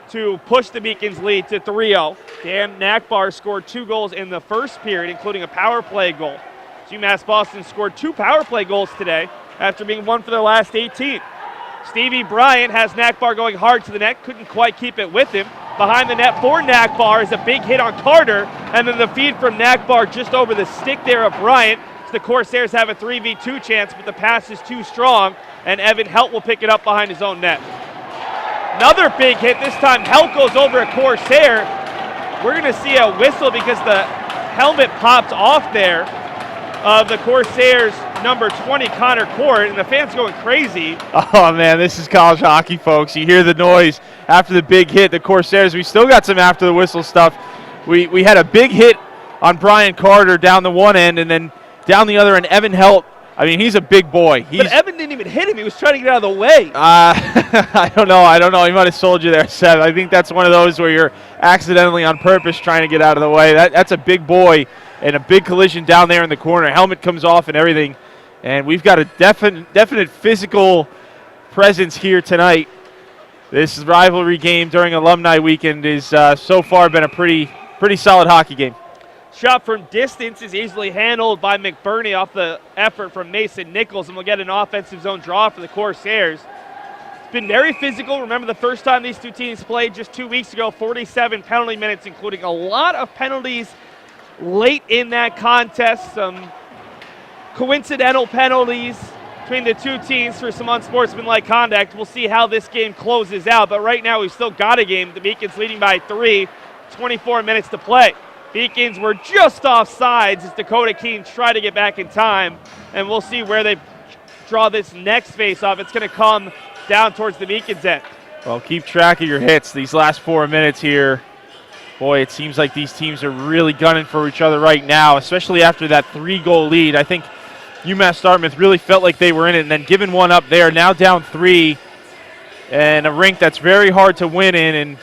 to push the Beacons lead to 3-0. Dan Nachbaur scored 2 goals in the first period, including a power play goal. UMass Boston scored 2 power play goals today after being 1 for their last 18. Stevie Bryant has Nachbaur going hard to the net, couldn't quite keep it with him. Behind the net for Nachbaur is a big hit on Carter, and then the feed from Nachbaur just over the stick there of Bryant. So the Corsairs have a 3v2 chance, but the pass is too strong, and Evan Helt will pick it up behind his own net. Another big hit, this time Helt goes over a Corsair. We're going to see a whistle because the helmet popped off there of the Corsairs' number 20, Connor Court, and the fans going crazy.
Oh, man, this is college hockey, folks. You hear the noise after the big hit. The Corsairs, we still got some after the whistle stuff. We had a big hit on Brian Carter down the one end, and then down the other end, Evan Helt. I mean, he's a big boy.
But Evan didn't even hit him. He was trying to get out of the way.
I don't know. He might have sold you there, Seth. I think that's one of those where you're accidentally on purpose trying to get out of the way. That's a big boy and a big collision down there in the corner. Helmet comes off and everything. And we've got a definite physical presence here tonight. This rivalry game during alumni weekend is so far been a pretty solid hockey game.
Shot from distance is easily handled by McBurney off the effort from Mason Nichols, and we'll get an offensive zone draw for the Corsairs. It's been very physical. Remember the first time these two teams played just 2 weeks ago, 47 penalty minutes, including a lot of penalties late in that contest. Some coincidental penalties between the two teams for some unsportsmanlike conduct. We'll see how this game closes out, but right now we've still got a game. The Beacons leading by 3, 24 minutes to play. Beacons were just off sides as Dakota Keene tried to get back in time, and we'll see where they draw this next face-off. It's going to come down towards the Beacons' end.
Well, keep track of your hits these last 4 minutes here. Boy, it seems like these teams are really gunning for each other right now, especially after that 3-goal lead. I think UMass Dartmouth really felt like they were in it, and then giving one up there, now down 3, and a rink that's very hard to win in, and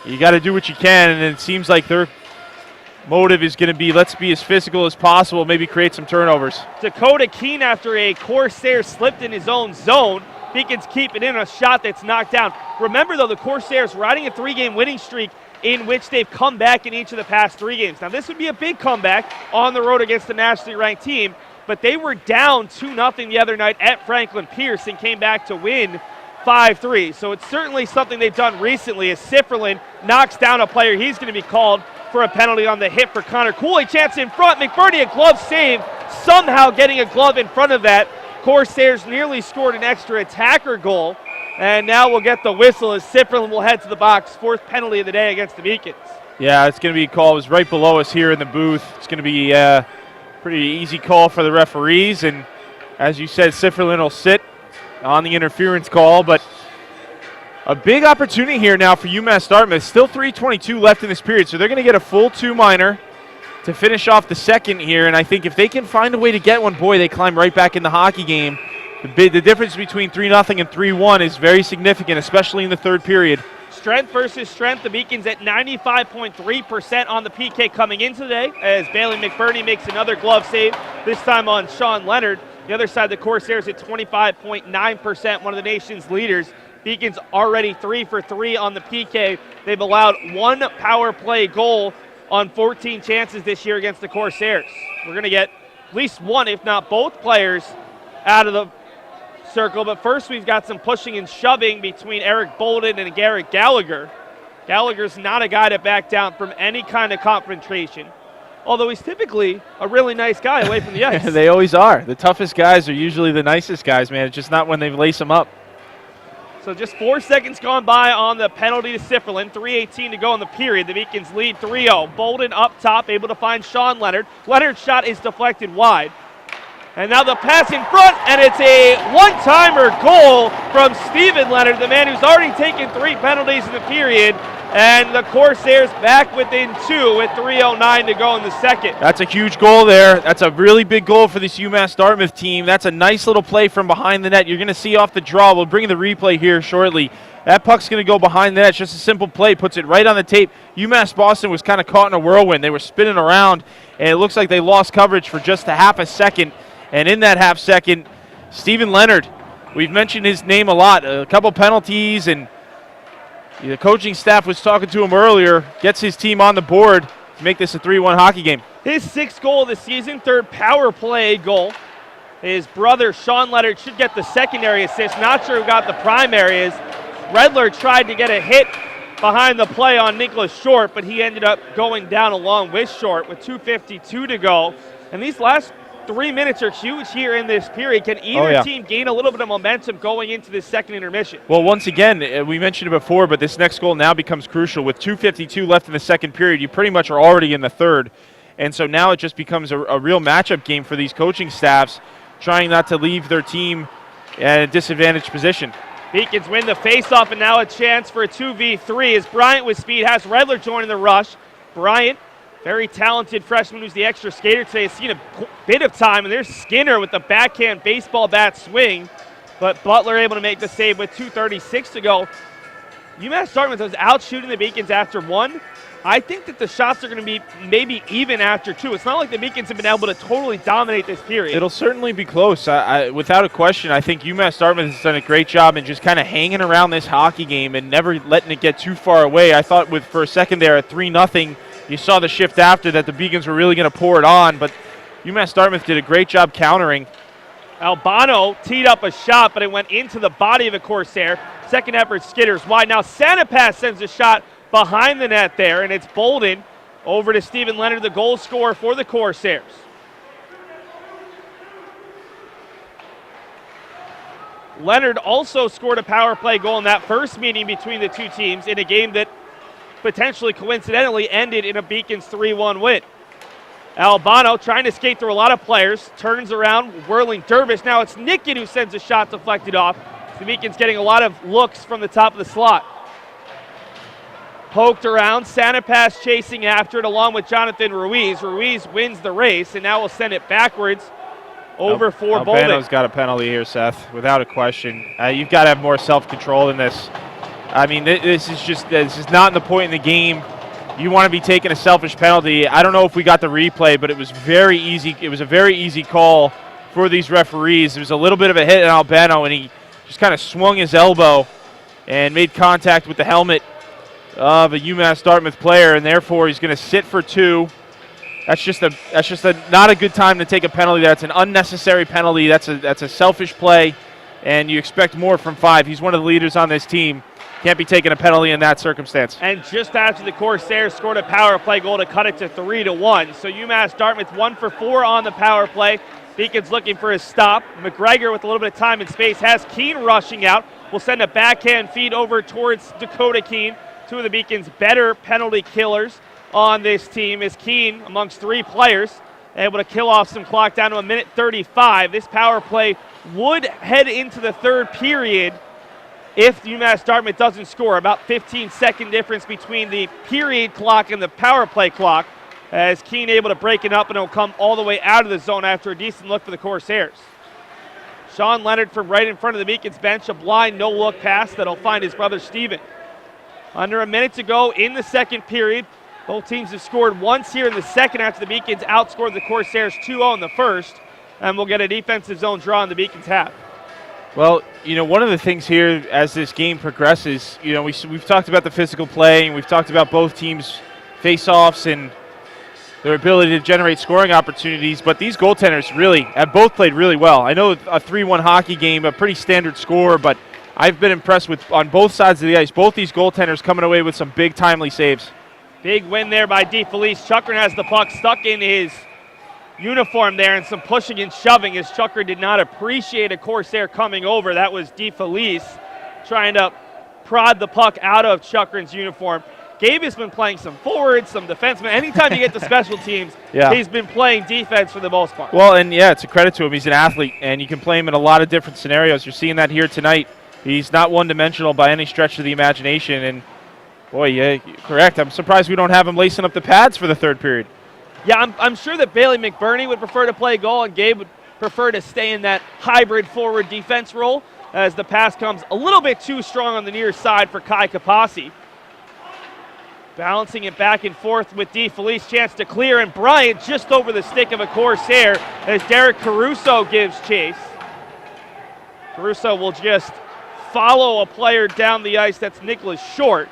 you got to do what you can, and it seems like they're motive is going to be let's be as physical as possible, maybe create some turnovers.
Dakota Keene, after a Corsair slipped in his own zone, Beacons keep it in a shot that's knocked down. Remember, though, the Corsairs riding a 3-game winning streak in which they've come back in each of the past 3 games. Now, this would be a big comeback on the road against the nationally ranked team, but they were down 2-0 the other night at Franklin Pierce and came back to win 5-3. So it's certainly something they've done recently as Sifferlin knocks down a player. He's going to be called for a penalty on the hit for Connor Cooley. Chance in front. McBurney, a glove save, somehow getting a glove in front of that. Corsairs nearly scored an extra attacker goal. And now we'll get the whistle as Sifferlin will head to the box. 4th penalty of the day against the Beacons.
Yeah, it's going to be a call. It was right below us here in the booth. It's going to be a pretty easy call for the referees. And as you said, Sifferlin will sit on the interference call. But a big opportunity here now for UMass Dartmouth. Still 3:22 left in this period. So they're going to get a full 2 minor to finish off the second here. And I think if they can find a way to get one, boy, they climb right back in the hockey game. The difference between 3-0 and 3-1 is very significant, especially in the third period.
Strength versus strength. The Beacons at 95.3% on the PK coming in today as Bailey McBurney makes another glove save, this time on Sean Leonard. The other side, the Corsairs at 25.9%, one of the nation's leaders. Beacons already 3 for 3 on the PK. They've allowed 1 power play goal on 14 chances this year against the Corsairs. We're going to get at least one, if not both players out of the circle, but first we've got some pushing and shoving between Eric Bolden and Garrett Gallagher. Gallagher's not a guy to back down from any kind of confrontation, although he's typically a really nice guy away from the ice.
They always are. The toughest guys are usually the nicest guys, man. It's just not when they lace them up.
So just 4 seconds gone by on the penalty to Sifferlin. 3:18 to go in the period. The Beacons lead 3-0. Bolden up top, able to find Sean Leonard. Leonard's shot is deflected wide. And now the pass in front, and it's a one-timer goal from Steven Leonard, the man who's already taken 3 penalties in the period. And the Corsairs back within 2 with 3:09 to go in the second.
That's a huge goal there. That's a really big goal for this UMass Dartmouth team. That's a nice little play from behind the net. You're going to see off the draw. We'll bring the replay here shortly. That puck's going to go behind the net. It's just a simple play. Puts it right on the tape. UMass Boston was kind of caught in a whirlwind. They were spinning around, and it looks like they lost coverage for just a half a second. And in that half second, Steven Leonard, we've mentioned his name a lot. A couple penalties, and the coaching staff was talking to him earlier, gets his team on the board to make this a 3-1 hockey game.
His 6th goal of the season, 3rd power play goal. His brother, Sean Leonard, should get the secondary assist. Not sure who got the primary, as Redler tried to get a hit behind the play on Nicholas Short, but he ended up going down along with Short with 2:52 to go. And these last 3 minutes are huge here in this period. Can either team gain a little bit of momentum going into this second intermission?
Well, once again, we mentioned it before, but this next goal now becomes crucial. With 2:52 left in the second period, you pretty much are already in the third. And so now it just becomes a real matchup game for these coaching staffs, trying not to leave their team at a disadvantaged position.
Beacons win the faceoff, and now a chance for a 2v3 as Bryant with speed has Redler joining the rush. Bryant, very talented freshman who's the extra skater today, has seen a bit of time, and there's Skinner with the backhand baseball bat swing, but Butler able to make the save with 2:36 to go. UMass Dartmouth was out shooting the Beacons after 1. I think that the shots are going to be maybe even after 2. It's not like the Beacons have been able to totally dominate this period.
It'll certainly be close. Without a question, I think UMass Dartmouth has done a great job in just kind of hanging around this hockey game and never letting it get too far away. I thought for a second there at 3-0, you saw the shift after that the Beacons were really going to pour it on, but UMass Dartmouth did a great job countering.
Albano teed up a shot, but it went into the body of a Corsair. Second effort, Skitters wide. Now Sanapass sends a shot behind the net there, and it's Bolden over to Steven Leonard, the goal scorer for the Corsairs. Leonard also scored a power play goal in that first meeting between the two teams in a game that potentially coincidentally ended in a Beacons 3-1 win. Albano trying to skate through a lot of players, turns around, whirling Dervish. Now it's Nickett who sends a shot deflected off. The Beacons getting a lot of looks from the top of the slot. Poked around, Sanapass chasing after it along with Jonathan Ruiz. Ruiz wins the race, and now we'll send it backwards over for Bolden.
Albano's got a penalty here, Seth, without a question. You've got to have more self-control than this. I mean, this is not the point in the game you want to be taking a selfish penalty. I don't know if we got the replay, but it was very easy. It was a very easy call for these referees. There was a little bit of a hit in Albano, and he just kind of swung his elbow and made contact with the helmet of a UMass Dartmouth player, and therefore he's going to sit for 2. That's just not a good time to take a penalty. That's an unnecessary penalty. That's a selfish play, and you expect more from 5. He's one of the leaders on this team. Can't be taking a penalty in that circumstance.
And just after the Corsairs scored a power play goal to cut it to 3-1. So UMass Dartmouth 1 for 4 on the power play. Beacon's looking for his stop. McGregor with a little bit of time and space has Keene rushing out. Will send a backhand feed over towards Dakota Keene. 2 of the Beacon's better penalty killers on this team is Keene amongst 3 players, able to kill off some clock down to 1:35. This power play would head into the 3rd period if UMass Dartmouth doesn't score. About 15-second difference between the period clock and the power play clock, as Keene able to break it up, and it'll come all the way out of the zone after a decent look for the Corsairs. Sean Leonard from right in front of the Beacons bench, a blind no-look pass that'll find his brother Steven. Under a minute to go in the 2nd period. Both teams have scored once here in the 2nd after the Beacons outscored the Corsairs 2-0 in the 1st, and we'll get a defensive zone draw in the Beacons half.
Well, one of the things here as this game progresses, we've talked about the physical play, and we've talked about both teams' face-offs and their ability to generate scoring opportunities, but these goaltenders really have both played really well. I know a 3-1 hockey game, a pretty standard score, but I've been impressed with, on both sides of the ice, both these goaltenders coming away with some big timely saves.
Big win there by DeFelice. Chukrin has the puck stuck in his uniform there, and some pushing and shoving as Chukrin did not appreciate a Corsair coming over. That was DeFelice trying to prod the puck out of Chukrin's uniform. Gabe has been playing some forwards, some defensemen. Anytime you get to special teams, he's been playing defense for the most part.
Well, and it's a credit to him. He's an athlete, and you can play him in a lot of different scenarios. You're seeing that here tonight. He's not one-dimensional by any stretch of the imagination, and boy, yeah, correct. I'm surprised we don't have him lacing up the pads for the 3rd period.
Yeah, I'm sure that Bailey McBurney would prefer to play goal, and Gabe would prefer to stay in that hybrid forward defense role as the pass comes a little bit too strong on the near side for Kai Kapasi. Balancing it back and forth with DeFelice, chance to clear, and Bryant just over the stick of a Corsair as Derek Caruso gives chase. Caruso will just follow a player down the ice. That's Nicholas Short,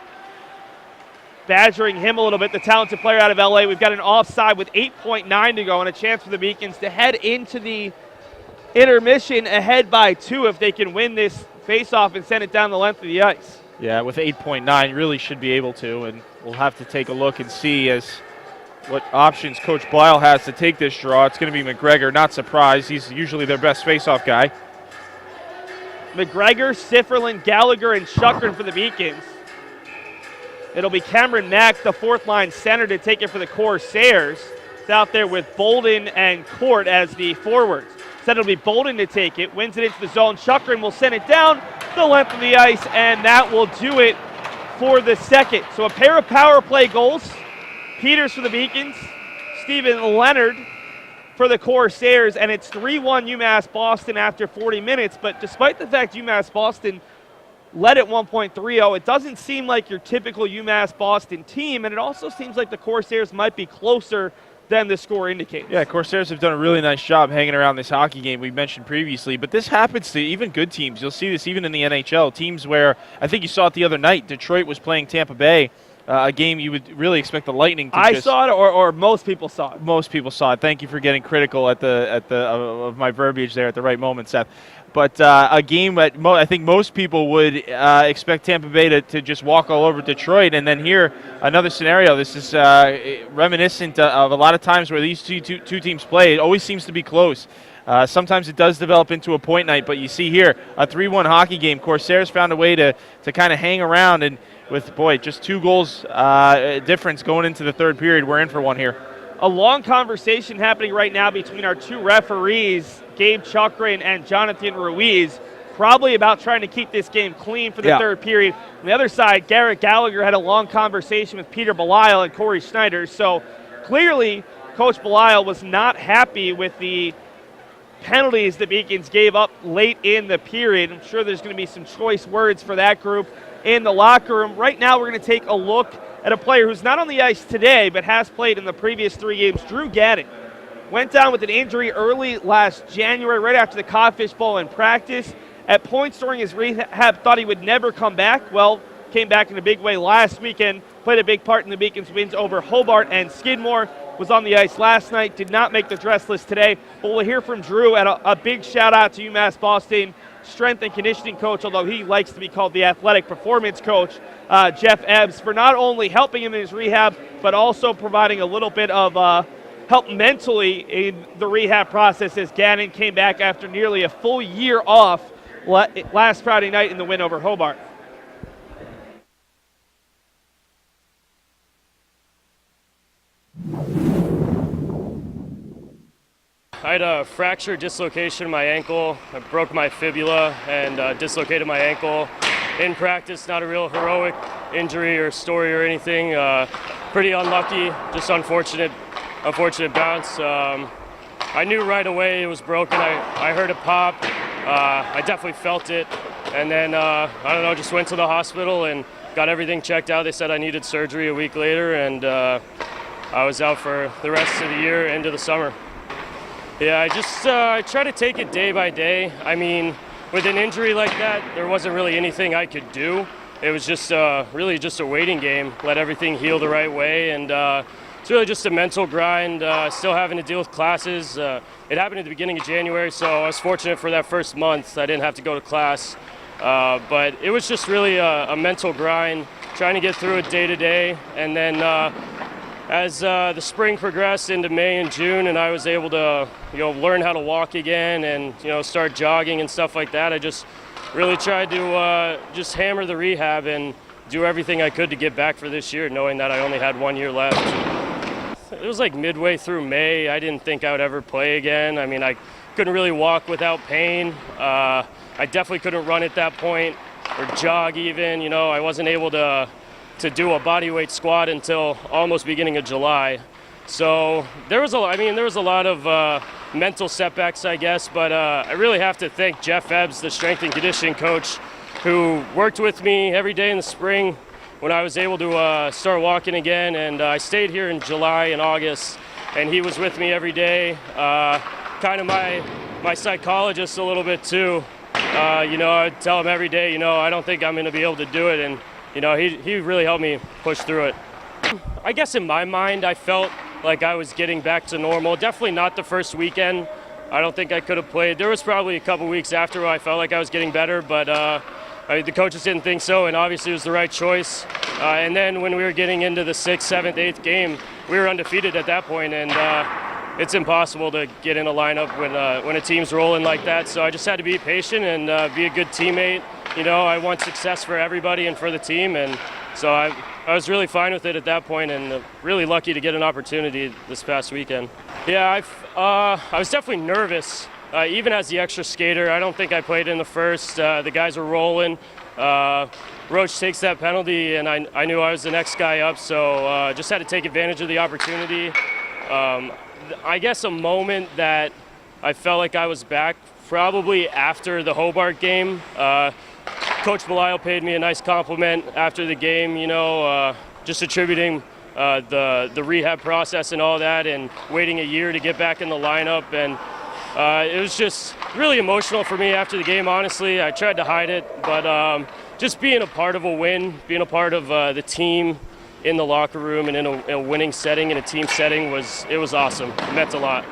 badgering him a little bit, the talented player out of LA. We've got an offside with 8.9 to go and a chance for the Beacons to head into the intermission ahead by 2 if they can win this faceoff and send it down the length of the ice.
Yeah, with 8.9, really should be able to, and we'll have to take a look and see as what options Coach Blyle has to take this draw. It's going to be McGregor, not surprised. He's usually their best faceoff guy.
McGregor, Sifferlin, Gallagher, and Chukrin for the Beacons. It'll be Cameron Mack, the 4th-line center, to take it for the Corsairs. It's out there with Bolden and Court as the forwards. Said it'll be Bolden to take it, wins it into the zone. Chukrin will send it down the length of the ice, and that will do it for the 2nd. So a pair of power play goals. Peters for the Beacons, Steven Leonard for the Corsairs, and it's 3-1 UMass Boston after 40 minutes. But despite the fact UMass Boston led at 1.30, it doesn't seem like your typical UMass Boston team, and it also seems like the Corsairs might be closer than the score indicates.
Yeah, Corsairs have done a really nice job hanging around this hockey game we mentioned previously, but this happens to even good teams. You'll see this even in the NHL, teams where I think you saw it the other night. Detroit was playing Tampa Bay, a game you would really expect the Lightning to
I saw it, or most people saw it.
Most people saw it. Thank you for getting critical of my verbiage there at the right moment, Seth. But a game that I think most people would expect Tampa Bay to just walk all over Detroit. And then here, another scenario. This is reminiscent of a lot of times where these two teams play. It always seems to be close. Sometimes it does develop into a point night, but you see here, a 3-1 hockey game. Corsairs found a way to kind of hang around, and with, just 2 goals difference going into the 3rd period, we're in for one here.
A long conversation happening right now between our 2 referees, Gabe Chukrin and Jonathan Ruiz, probably about trying to keep this game clean for the 3rd period. On the other side, Garrett Gallagher had a long conversation with Peter Belisle and Corey Schneider. So clearly, Coach Belisle was not happy with the penalties the Beacons gave up late in the period. I'm sure there's going to be some choice words for that group in the locker room. Right now, we're going to take a look at a player who's not on the ice today but has played in the previous 3 games, Drew Gannon. Went down with an injury early last January, right after the Codfish Bowl in practice. At points during his rehab, thought he would never come back. Well, came back in a big way last weekend, played a big part in the Beacons' wins over Hobart and Skidmore. Was on the ice last night, did not make the dress list today. But we'll hear from Drew, and a big shout out to UMass Boston strength and conditioning coach, although he likes to be called the athletic performance coach, Jeff Ebbs, for not only helping him in his rehab, but also providing a little bit of help mentally in the rehab process as Gannon came back after nearly a full year off last Friday night in the win over Hobart.
I had a fracture dislocation in my ankle. I broke my fibula and dislocated my ankle in practice. Not a real heroic injury or story or anything. Pretty unlucky, just unfortunate bounce. I knew right away it was broken. I heard it pop. I definitely felt it. And then, I don't know, just went to the hospital and got everything checked out. They said I needed surgery a week later, and I was out for the rest of the year, into the summer. Yeah, I try to take it day by day. I mean, with an injury like that, there wasn't really anything I could do. It was just really just a waiting game, let everything heal the right way, and it's really just a mental grind, still having to deal with classes. It happened at the beginning of January, so I was fortunate for that first month. I didn't have to go to class, but it was just really a mental grind, trying to get through it day to day, and then as the spring progressed into May and June, and I was able to, learn how to walk again and, start jogging and stuff like that, I just really tried to just hammer the rehab and do everything I could to get back for this year, knowing that I only had 1 year left. It was like midway through May. I didn't think I would ever play again. I mean, I couldn't really walk without pain. I definitely couldn't run at that point or jog even. I wasn't able to do a bodyweight squat until almost beginning of July. So there was a lot of mental setbacks, I guess, but I really have to thank Jeff Ebbs, the strength and conditioning coach, who worked with me every day in the spring when I was able to start walking again, and I stayed here in July and August, and he was with me every day, kind of my psychologist a little bit too. I'd tell him every day, I don't think I'm going to be able to do it, and he really helped me push through it. I guess in my mind, I felt like I was getting back to normal. Definitely not the first weekend. I don't think I could have played. There was probably a couple weeks after where I felt like I was getting better, but the coaches didn't think so, and obviously it was the right choice. And then when we were getting into the 6th, 7th, 8th game, we were undefeated at that point, and it's impossible to get in a lineup when a team's rolling like that. So I just had to be patient and be a good teammate. I want success for everybody and for the team, and so I was really fine with it at that point, and really lucky to get an opportunity this past weekend. Yeah, I was definitely nervous, even as the extra skater. I don't think I played in the first. The guys were rolling. Roach takes that penalty, and I knew I was the next guy up, so just had to take advantage of the opportunity. I guess a moment that I felt like I was back probably after the Hobart game. Coach Belisle paid me a nice compliment after the game, just attributing the rehab process and all that, and waiting a year to get back in the lineup. And it was just really emotional for me after the game, honestly. I tried to hide it, but just being a part of a win, being a part of the team in the locker room and in a winning setting, in a team setting, was awesome. It meant a lot.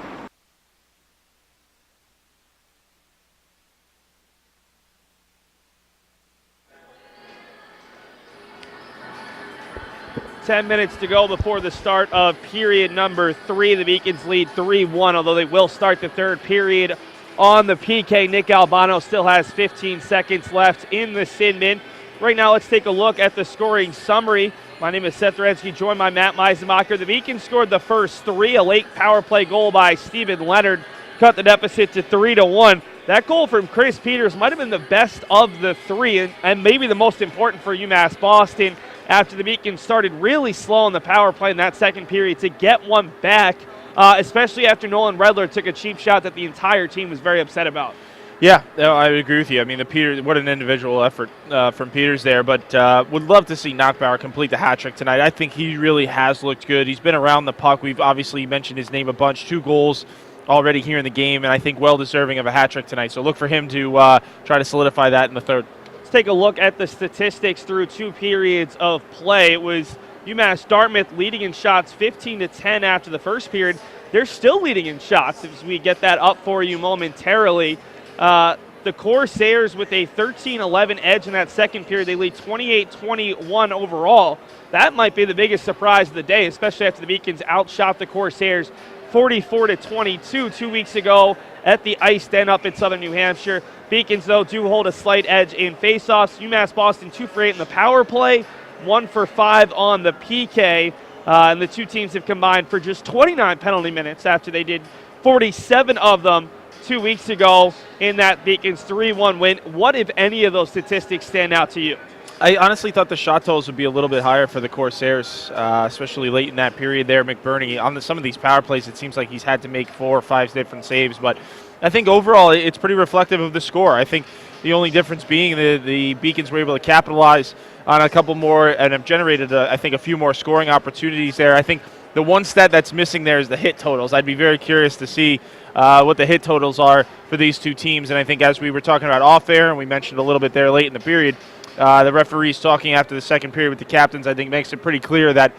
10 minutes to go before the start of period number 3. The Beacons lead 3-1, although they will start the third period on the PK. Nick Albano still has 15 seconds left in the sin bin. Right now, let's take a look at the scoring summary. My name is Seth Rensky, joined by Matt Meisenmacher. The Beacons scored the first 3. A late power play goal by Steven Leonard cut the deficit to 3-1. That goal from Chris Peters might have been the best of the 3, and maybe the most important for UMass Boston, after the Beacons started really slow on the power play in that second period to get one back, especially after Nolan Redler took a cheap shot that the entire team was very upset about.
Yeah, no, I would agree with you. I mean, what an individual effort from Peters there, but would love to see Nachbaur complete the hat trick tonight. I think he really has looked good. He's been around the puck. We've obviously mentioned his name a bunch. 2 goals already here in the game, and I think well deserving of a hat trick tonight. So look for him to try to solidify that in the third.
Let's take a look at the statistics through 2 periods of play. It was UMass Dartmouth leading in shots 15-10 after the first period. They're still leading in shots as we get that up for you momentarily. The Corsairs with a 13-11 edge in that second period. They lead 28-21 overall. That might be the biggest surprise of the day, especially after the Beacons outshot the Corsairs 44-22 2 weeks ago at the Ice Den up in southern New Hampshire. Beacons, though, do hold a slight edge in faceoffs. UMass Boston 2 for 8 in the power play, 1 for 5 on the PK. And the 2 teams have combined for just 29 penalty minutes after they did 47 of them 2 weeks ago in that Beacons 3-1 win. What, if any, of those statistics stand out to you?
I honestly thought the shot totals would be a little bit higher for the Corsairs, especially late in that period there. McBurney, on some of these power plays, it seems like he's had to make 4 or 5 different saves. But I think overall it's pretty reflective of the score. I think the only difference being the Beacons were able to capitalize on a couple more and have generated, I think, a few more scoring opportunities there. I think the one stat that's missing there is the hit totals. I'd be very curious to see what the hit totals are for these 2 teams. And I think as we were talking about off-air, and we mentioned a little bit there late in the period, the referees talking after the second period with the captains, I think makes it pretty clear that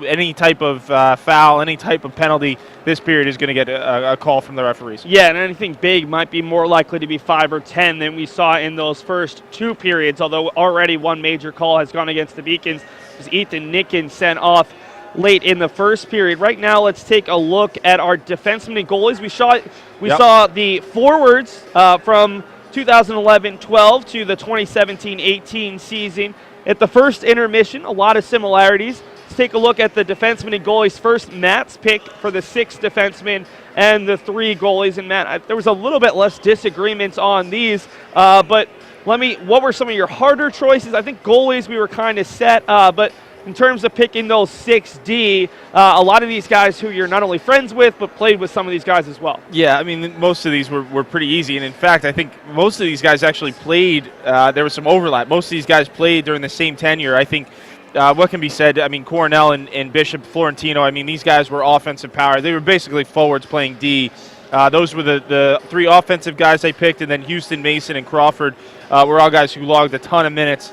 any type of foul, any type of penalty this period is going to get a call from the referees.
Yeah, and anything big might be more likely to be 5 or 10 than we saw in those first 2 periods, although already one major call has gone against the Beacons. It was Ethan Nicken sent off late in the first period. Right now, let's take a look at our defensemen and goalies. We saw the forwards from 2011-12 to the 2017-18 season. At the first intermission, a lot of similarities. Let's take a look at the defensemen and goalies first. Matt's pick for the 6 defensemen and the 3 goalies. And Matt, there was a little bit less disagreements on these, but what were some of your harder choices? I think goalies we were kind of set, but in terms of picking those 6D, a lot of these guys who you're not only friends with, but played with some of these guys as well.
Yeah, I mean, most of these were pretty easy. And in fact, I think most of these guys actually played, there was some overlap. Most of these guys played during the same tenure. I think what can be said, I mean, Cornell and Bishop Florentino, I mean, these guys were offensive power. They were basically forwards playing D. Those were the 3 offensive guys I picked, and then Houston, Mason, and Crawford were all guys who logged a ton of minutes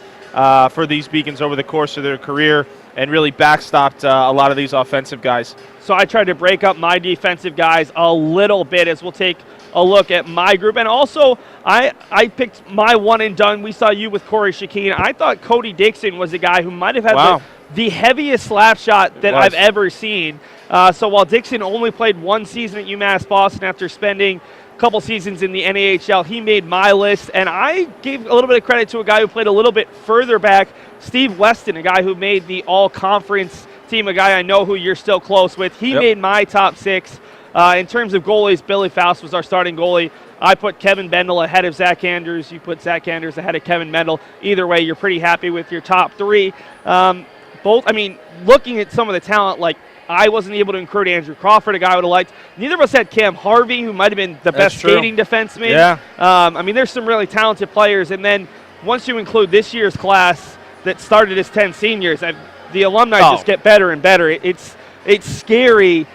for these Beacons over the course of their career and really backstopped a lot of these offensive guys.
So I tried to break up my defensive guys a little bit as we'll take a look at my group. And also, I picked my one and done. We saw you with Corey Shakeen. I thought Cody Dixon was a guy who might have had the heaviest slap shot that I've ever seen. So while Dixon only played 1 season at UMass Boston after spending couple seasons in the NAHL, he made my list, and I gave a little bit of credit to a guy who played a little bit further back, Steve Weston, a guy who made the all-conference team, a guy I know who you're still close with. He made my top 6. In terms of goalies, Billy Faust was our starting goalie. I put Kevin Bendel ahead of Zach Andrews. You put Zach Andrews ahead of Kevin Bendel. Either way, you're pretty happy with your top 3. Looking at some of the talent, like I wasn't able to include Andrew Crawford, a guy I would have liked. Neither of us had Cam Harvey, who might have been the best skating defenseman. Yeah. There's some really talented players. And then once you include this year's class that started as 10 seniors, the alumni just get better and better. It's scary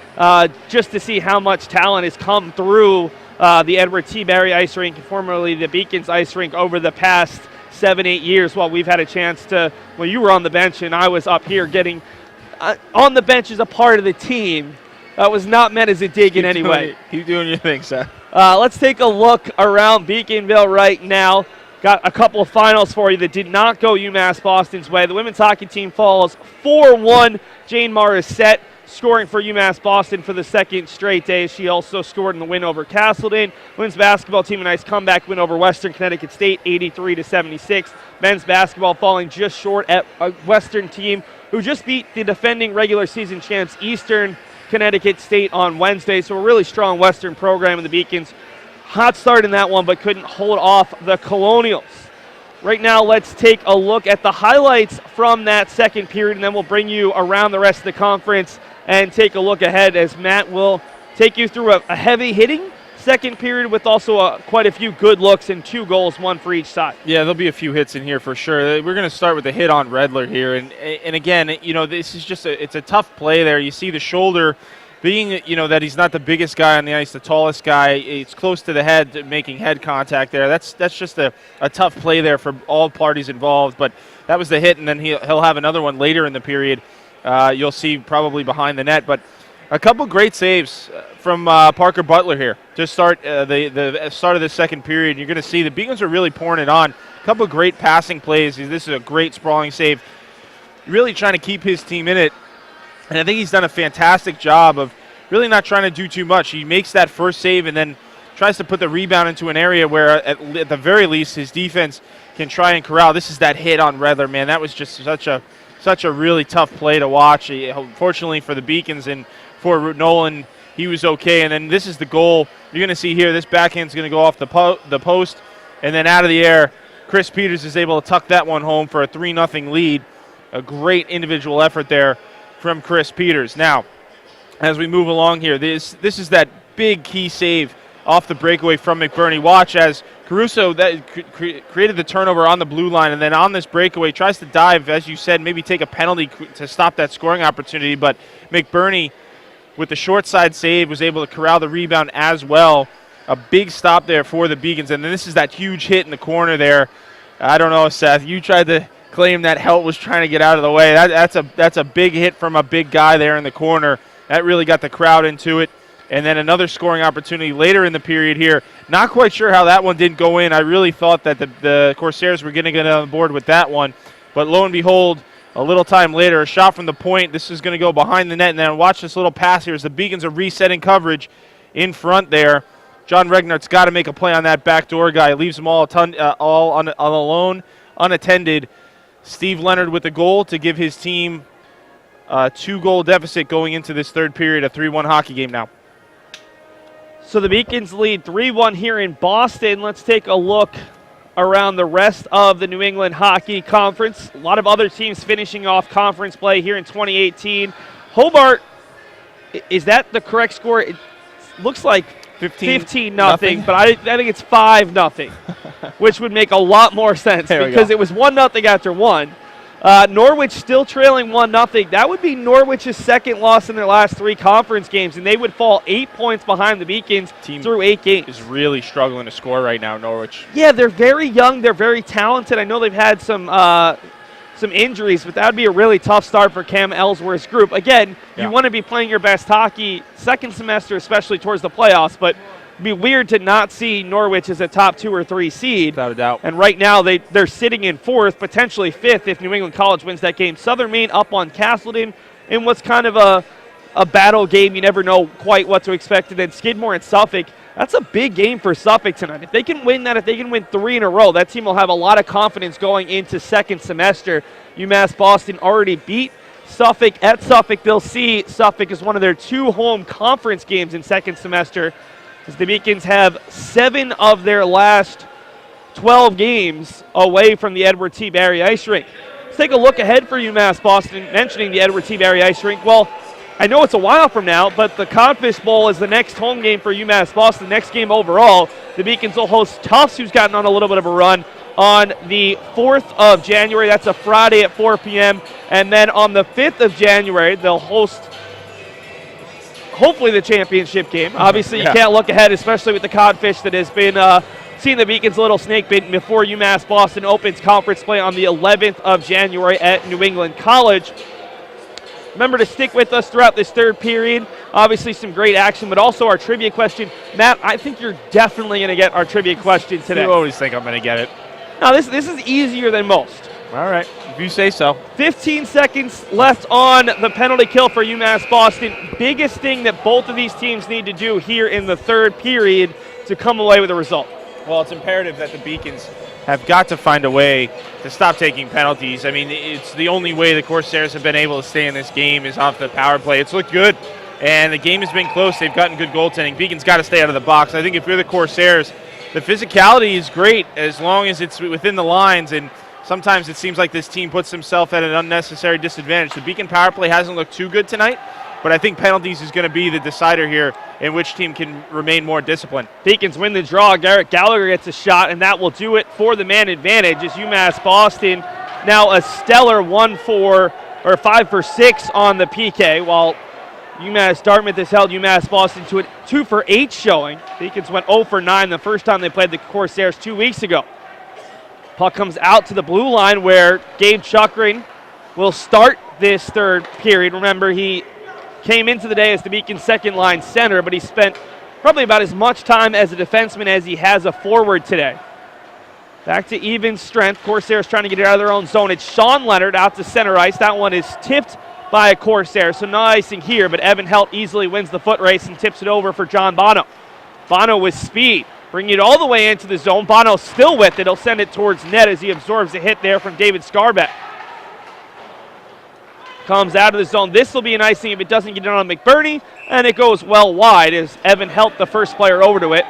just to see how much talent has come through the Edward T. Barry Ice Rink, formerly the Beacons Ice Rink, over the past 7-8 years while we've had a chance to, well, you were on the bench and I was up here getting on the bench as a part of the team. That was not meant as a dig in any way.
Keep doing your thing, Seth.
Let's take a look around Beaconville right now. Got a couple of finals for you that did not go UMass Boston's way. The women's hockey team falls 4-1. Jane Morissette scoring for UMass Boston for the 2nd straight day. She also scored in the win over Castleton. Women's basketball team, a nice comeback win over Western Connecticut State, 83-76. Men's basketball falling just short at a Western team who just beat the defending regular season champs Eastern Connecticut State on Wednesday. So a really strong Western program in the Beacons. Hot start in that one, but couldn't hold off the Colonials. Right now, let's take a look at the highlights from that second period, and then we'll bring you around the rest of the conference and take a look ahead as Matt will take you through a heavy-hitting second period with also quite a few good looks and 2 goals, 1 for each side.
Yeah, there'll be a few hits in here for sure. We're going to start with the hit on Redler here. And again, this is just it's a tough play there. You see the shoulder being, that he's not the biggest guy on the ice, the tallest guy. It's close to the head, making head contact there. That's just a tough play there for all parties involved. But that was the hit, and then he'll have another one later in the period. You'll see probably behind the net. But a couple great saves from Parker Butler here to start the start of the second period. You're going to see the Beacons are really pouring it on. A couple great passing plays. This is a great sprawling save. Really trying to keep his team in it. And I think he's done a fantastic job of really not trying to do too much. He makes that first save and then tries to put the rebound into an area where, at the very least, his defense can try and corral. This is that hit on Redler, man. That was just such a really tough play to watch. Fortunately for the Beacons and for Nolan, he was okay. And then this is the goal. You're going to see here, this backhand's going to go off the post. And then out of the air, Chris Peters is able to tuck that one home for a 3-0 lead. A great individual effort there from Chris Peters. Now, as we move along here, this is that big key save off the breakaway from McBurney. Watch as Caruso created the turnover on the blue line, and then on this breakaway tries to dive, as you said, maybe take a penalty to stop that scoring opportunity, but McBurney, with the short side save, was able to corral the rebound as well. A big stop there for the Beacons, and then this is that huge hit in the corner there. I don't know, Seth, you tried to claim that Helt was trying to get out of the way. That's a big hit from a big guy there in the corner. That really got the crowd into it. And then another scoring opportunity later in the period here. Not quite sure how that one didn't go in. I really thought that the Corsairs were going to get on board with that one. But lo and behold, a little time later, a shot from the point. This is going to go behind the net. And then watch this little pass here as the Beacons are resetting coverage in front there. John Regnart's got to make a play on that backdoor guy. Leaves them all alone, unattended. Steve Leonard with the goal to give his team a 2-goal deficit going into this third period, a 3-1 hockey game now.
So the Beacons lead 3-1 here in Boston. Let's take a look around the rest of the New England Hockey Conference. A lot of other teams finishing off conference play here in 2018. Hobart, is that the correct score? It looks like 15 nothing, but I think it's 5-0, which would make a lot more sense because it was 1-0 after 1. Norwich still trailing 1-0. That would be Norwich's second loss in their last 3 conference games, and they would fall 8 points behind the Beacons through 8 games.
Is really struggling to score right now, Norwich.
Yeah, they're very young. They're very talented. I know they've had some injuries, but that would be a really tough start for Cam Ellsworth's group. Again, you want to be playing your best hockey second semester, especially towards the playoffs, but it'd be weird to not see Norwich as a top 2 or 3 seed.
Without a doubt.
And right now they're sitting in 4th, potentially 5th if New England College wins that game. Southern Maine up on Castleton in what's kind of a battle game. You never know quite what to expect. And then Skidmore and Suffolk. That's a big game for Suffolk tonight. If they can win that, if they can win 3 in a row, that team will have a lot of confidence going into second semester. UMass Boston already beat Suffolk at Suffolk. They'll see Suffolk as one of their 2 home conference games in second semester, as the Beacons have 7 of their last 12 games away from the Edward T. Barry Ice Rink. Let's take a look ahead for UMass Boston, mentioning the Edward T. Barry Ice Rink. Well, I know it's a while from now, but the Codfish Bowl is the next home game for UMass Boston, next game overall. The Beacons will host Tufts, who's gotten on a little bit of a run, on the 4th of January. That's a Friday at 4 p.m. And then on the 5th of January, they'll host hopefully the championship game. Obviously, you can't look ahead, especially with the Codfish that has been seeing the Beacons a little snake bitten before UMass Boston opens conference play on the 11th of January at New England College. Remember to stick with us throughout this third period. Obviously, some great action, but also our trivia question. Matt, I think you're definitely going to get our trivia question today.
You always think I'm going to get it.
Now, this is easier than most.
All right, if you say so.
15 seconds left on the penalty kill for UMass Boston. Biggest thing that both of these teams need to do here in the third period to come away with a result.
Well, it's imperative that the Beacons have got to find a way to stop taking penalties. I mean, it's the only way the Corsairs have been able to stay in this game is off the power play. It's looked good, and the game has been close. They've gotten good goaltending. Beacons got to stay out of the box. I think if you're the Corsairs, the physicality is great as long as it's within the lines, and sometimes it seems like this team puts himself at an unnecessary disadvantage. The Beacon power play hasn't looked too good tonight, but I think penalties is going to be the decider here in which team can remain more disciplined.
Beacons win the draw. Garrett Gallagher gets a shot, and that will do it for the man advantage as UMass Boston now a stellar 5 for 6 on the PK, while UMass Dartmouth has held UMass Boston to a 2 for 8 showing. Beacons went 0 for 9 the first time they played the Corsairs 2 weeks ago. Puck comes out to the blue line where Gabe Chuckring will start this third period. Remember, he came into the day as the Beacons second line center, but he spent probably about as much time as a defenseman as he has a forward today. Back to even strength. Corsairs trying to get it out of their own zone. It's Sean Leonard out to center ice. That one is tipped by a Corsair, so no icing here, but Evan Helt easily wins the foot race and tips it over for John Bono. Bono with speed, bringing it all the way into the zone. Bono still with it. He'll send it towards net as he absorbs a hit there from David Scarbeck. Comes out of the zone. This will be an icing if it doesn't get it on McBurney, and it goes well wide as Evan Helt, the first player over to it.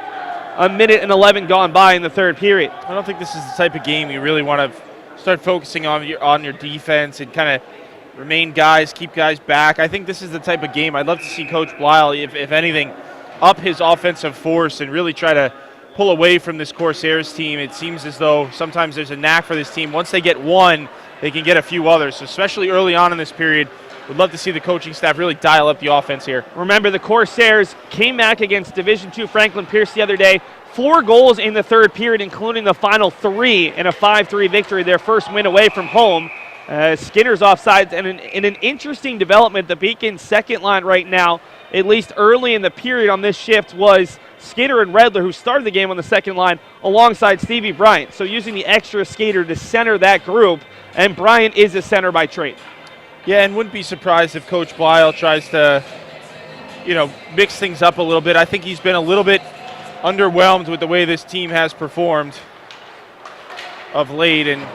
1:11 gone by in the third period.
I don't think this is the type of game you really want to start focusing on your defense and kind of remain guys, keep guys back. I think this is the type of game I'd love to see Coach Blyle, if anything, up his offensive force and really try to pull away from this Corsairs team. It seems as though sometimes there's a knack for this team. Once they get one, they can get a few others. So especially early on in this period, we'd love to see the coaching staff really dial up the offense here.
Remember, the Corsairs came back against Division II Franklin Pierce the other day. 4 goals in the third period, including the final 3 in a 5-3 victory, their first win away from home. Skinner's offsides, and in an interesting development, the Beacons' second line right now, at least early in the period on this shift, was Skinner and Redler, who started the game on the second line alongside Stevie Bryant. So using the extra skater to center that group, and Bryant is a center by trade.
Yeah, and wouldn't be surprised if Coach Blyle tries to, mix things up a little bit. I think he's been a little bit underwhelmed with the way this team has performed of late, and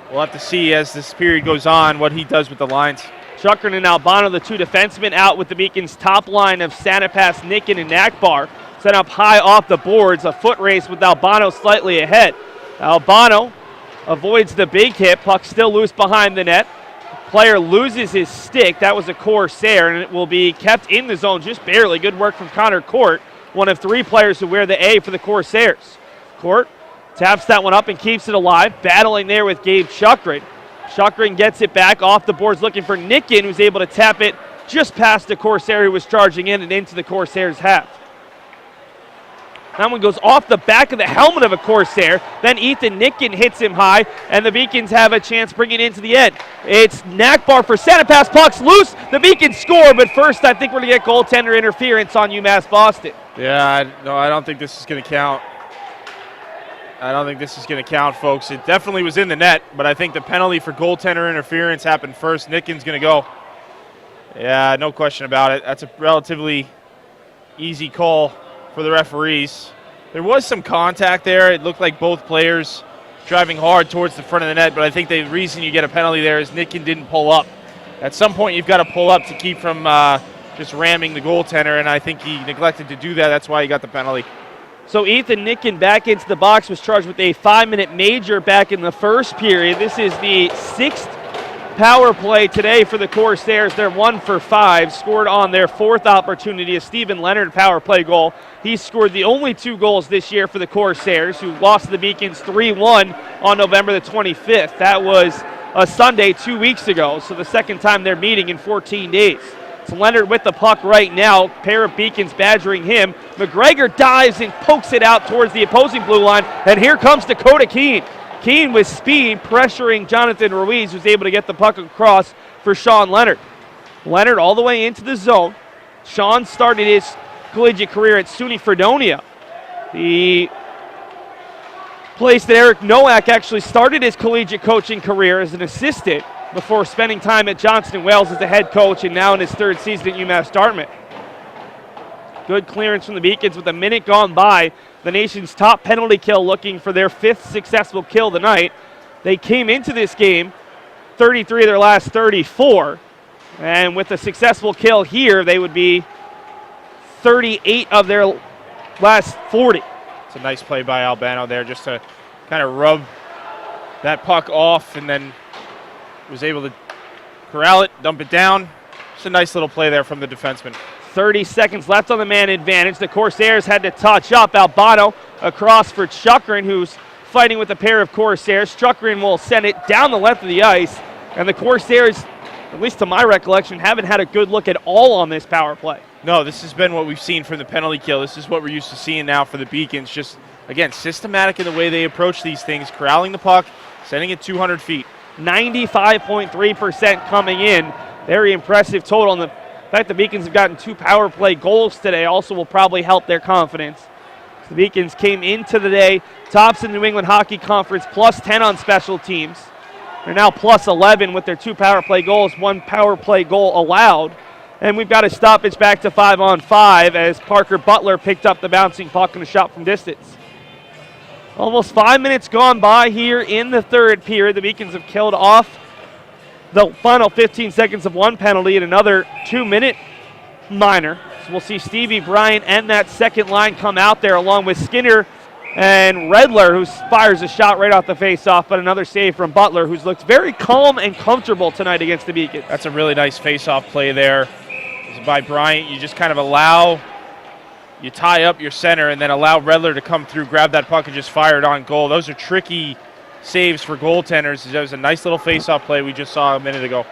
we'll have to see as this period goes on what he does with the lines.
Chuckern and Albano, the 2 defensemen, out with the Beacons' top line of Sanapass, Nicken, and Nachbaur. Set up high off the boards, a foot race with Albano slightly ahead. Albano avoids the big hit, puck still loose behind the net. Player loses his stick. That was a Corsair, and it will be kept in the zone just barely. Good work from Connor Court, one of 3 players who wear the A for the Corsairs. Court taps that one up and keeps it alive, battling there with Gabe Chuckring. Chuckring gets it back off the boards looking for Nicken, who's able to tap it just past the Corsair who was charging in and into the Corsairs' half. That one goes off the back of the helmet of a Corsair. Then Ethan Nicken hits him high, and the Beacons have a chance bringing it into the end. It's Nachbaur for center pass. Puck's loose. The Beacons score, but first I think we're going to get goaltender interference on UMass Boston.
Yeah, I don't think this is going to count. I don't think this is going to count, folks. It definitely was in the net, but I think the penalty for goaltender interference happened first. Nicken's going to go. Yeah, no question about it. That's a relatively easy call for the referees. There was some contact there. It looked like both players driving hard towards the front of the net, but I think the reason you get a penalty there is Nicken didn't pull up. At some point, you've got to pull up to keep from just ramming the goaltender, and I think he neglected to do that. That's why he got the penalty.
So Ethan Nicken back into the box, was charged with a 5-minute major back in the first period. This is the 6th power play today for the Corsairs. They're 1 for 5, scored on their 4th opportunity, a Stephen Leonard power play goal. He scored the only 2 goals this year for the Corsairs, who lost to the Beacons 3-1 on November the 25th. That was a Sunday 2 weeks ago, so the second time they're meeting in 14 days. It's Leonard with the puck right now. Pair of Beacons badgering him. McGregor dives and pokes it out towards the opposing blue line, and here comes Dakota Keene. Keene with speed pressuring Jonathan Ruiz, who's able to get the puck across for Sean Leonard. Leonard all the way into the zone. Sean started his collegiate career at SUNY Fredonia, the place that Eric Nowak actually started his collegiate coaching career as an assistant before spending time at Johnston Wales as the head coach, and now in his 3rd season at UMass Dartmouth. Good clearance from the Beacons with a minute gone by. The nation's top penalty kill, looking for their 5th successful kill tonight. They came into this game 33 of their last 34, and with a successful kill here, they would be 38 of their last 40.
It's a nice play by Albano there just to kind of rub that puck off, and then was able to corral it, dump it down, Just a nice little play there from the defenseman.
30 seconds left on the man advantage. The Corsairs had to touch up. Albano across for Chukrin, who's fighting with a pair of Corsairs. Chukrin will send it down the left of the ice. And the Corsairs, at least to my recollection, haven't had a good look at all on this power play.
No, this has been what we've seen from the penalty kill. This is what we're used to seeing now for the Beacons. Just, again, systematic in the way they approach these things, corralling the puck, sending it 200 feet.
95.3% coming in. Very impressive total. And the fact the Beacons have gotten 2 power play goals today also will probably help their confidence. The Beacons came into the day tops in the New England Hockey Conference, plus 10 on special teams. They're now plus 11 with their 2 power play goals, 1 power play goal allowed. And we've got a stoppage back to 5-on-5 as Parker Butler picked up the bouncing puck and a shot from distance. Almost 5 minutes gone by here in the third period. The Beacons have killed off the final 15 seconds of 1 penalty and another 2-minute minor. So we'll see Stevie Bryant and that second line come out there along with Skinner and Redler, who fires a shot right off the face-off, but another save from Butler, who's looked very calm and comfortable tonight against the Beacons.
That's a really nice face-off play there. By Bryant, you just kind of allow, you tie up your center and then allow Redler to come through, grab that puck, and just fire it on goal. Those are tricky saves for goaltenders. That was a nice little face-off play we just saw a minute ago.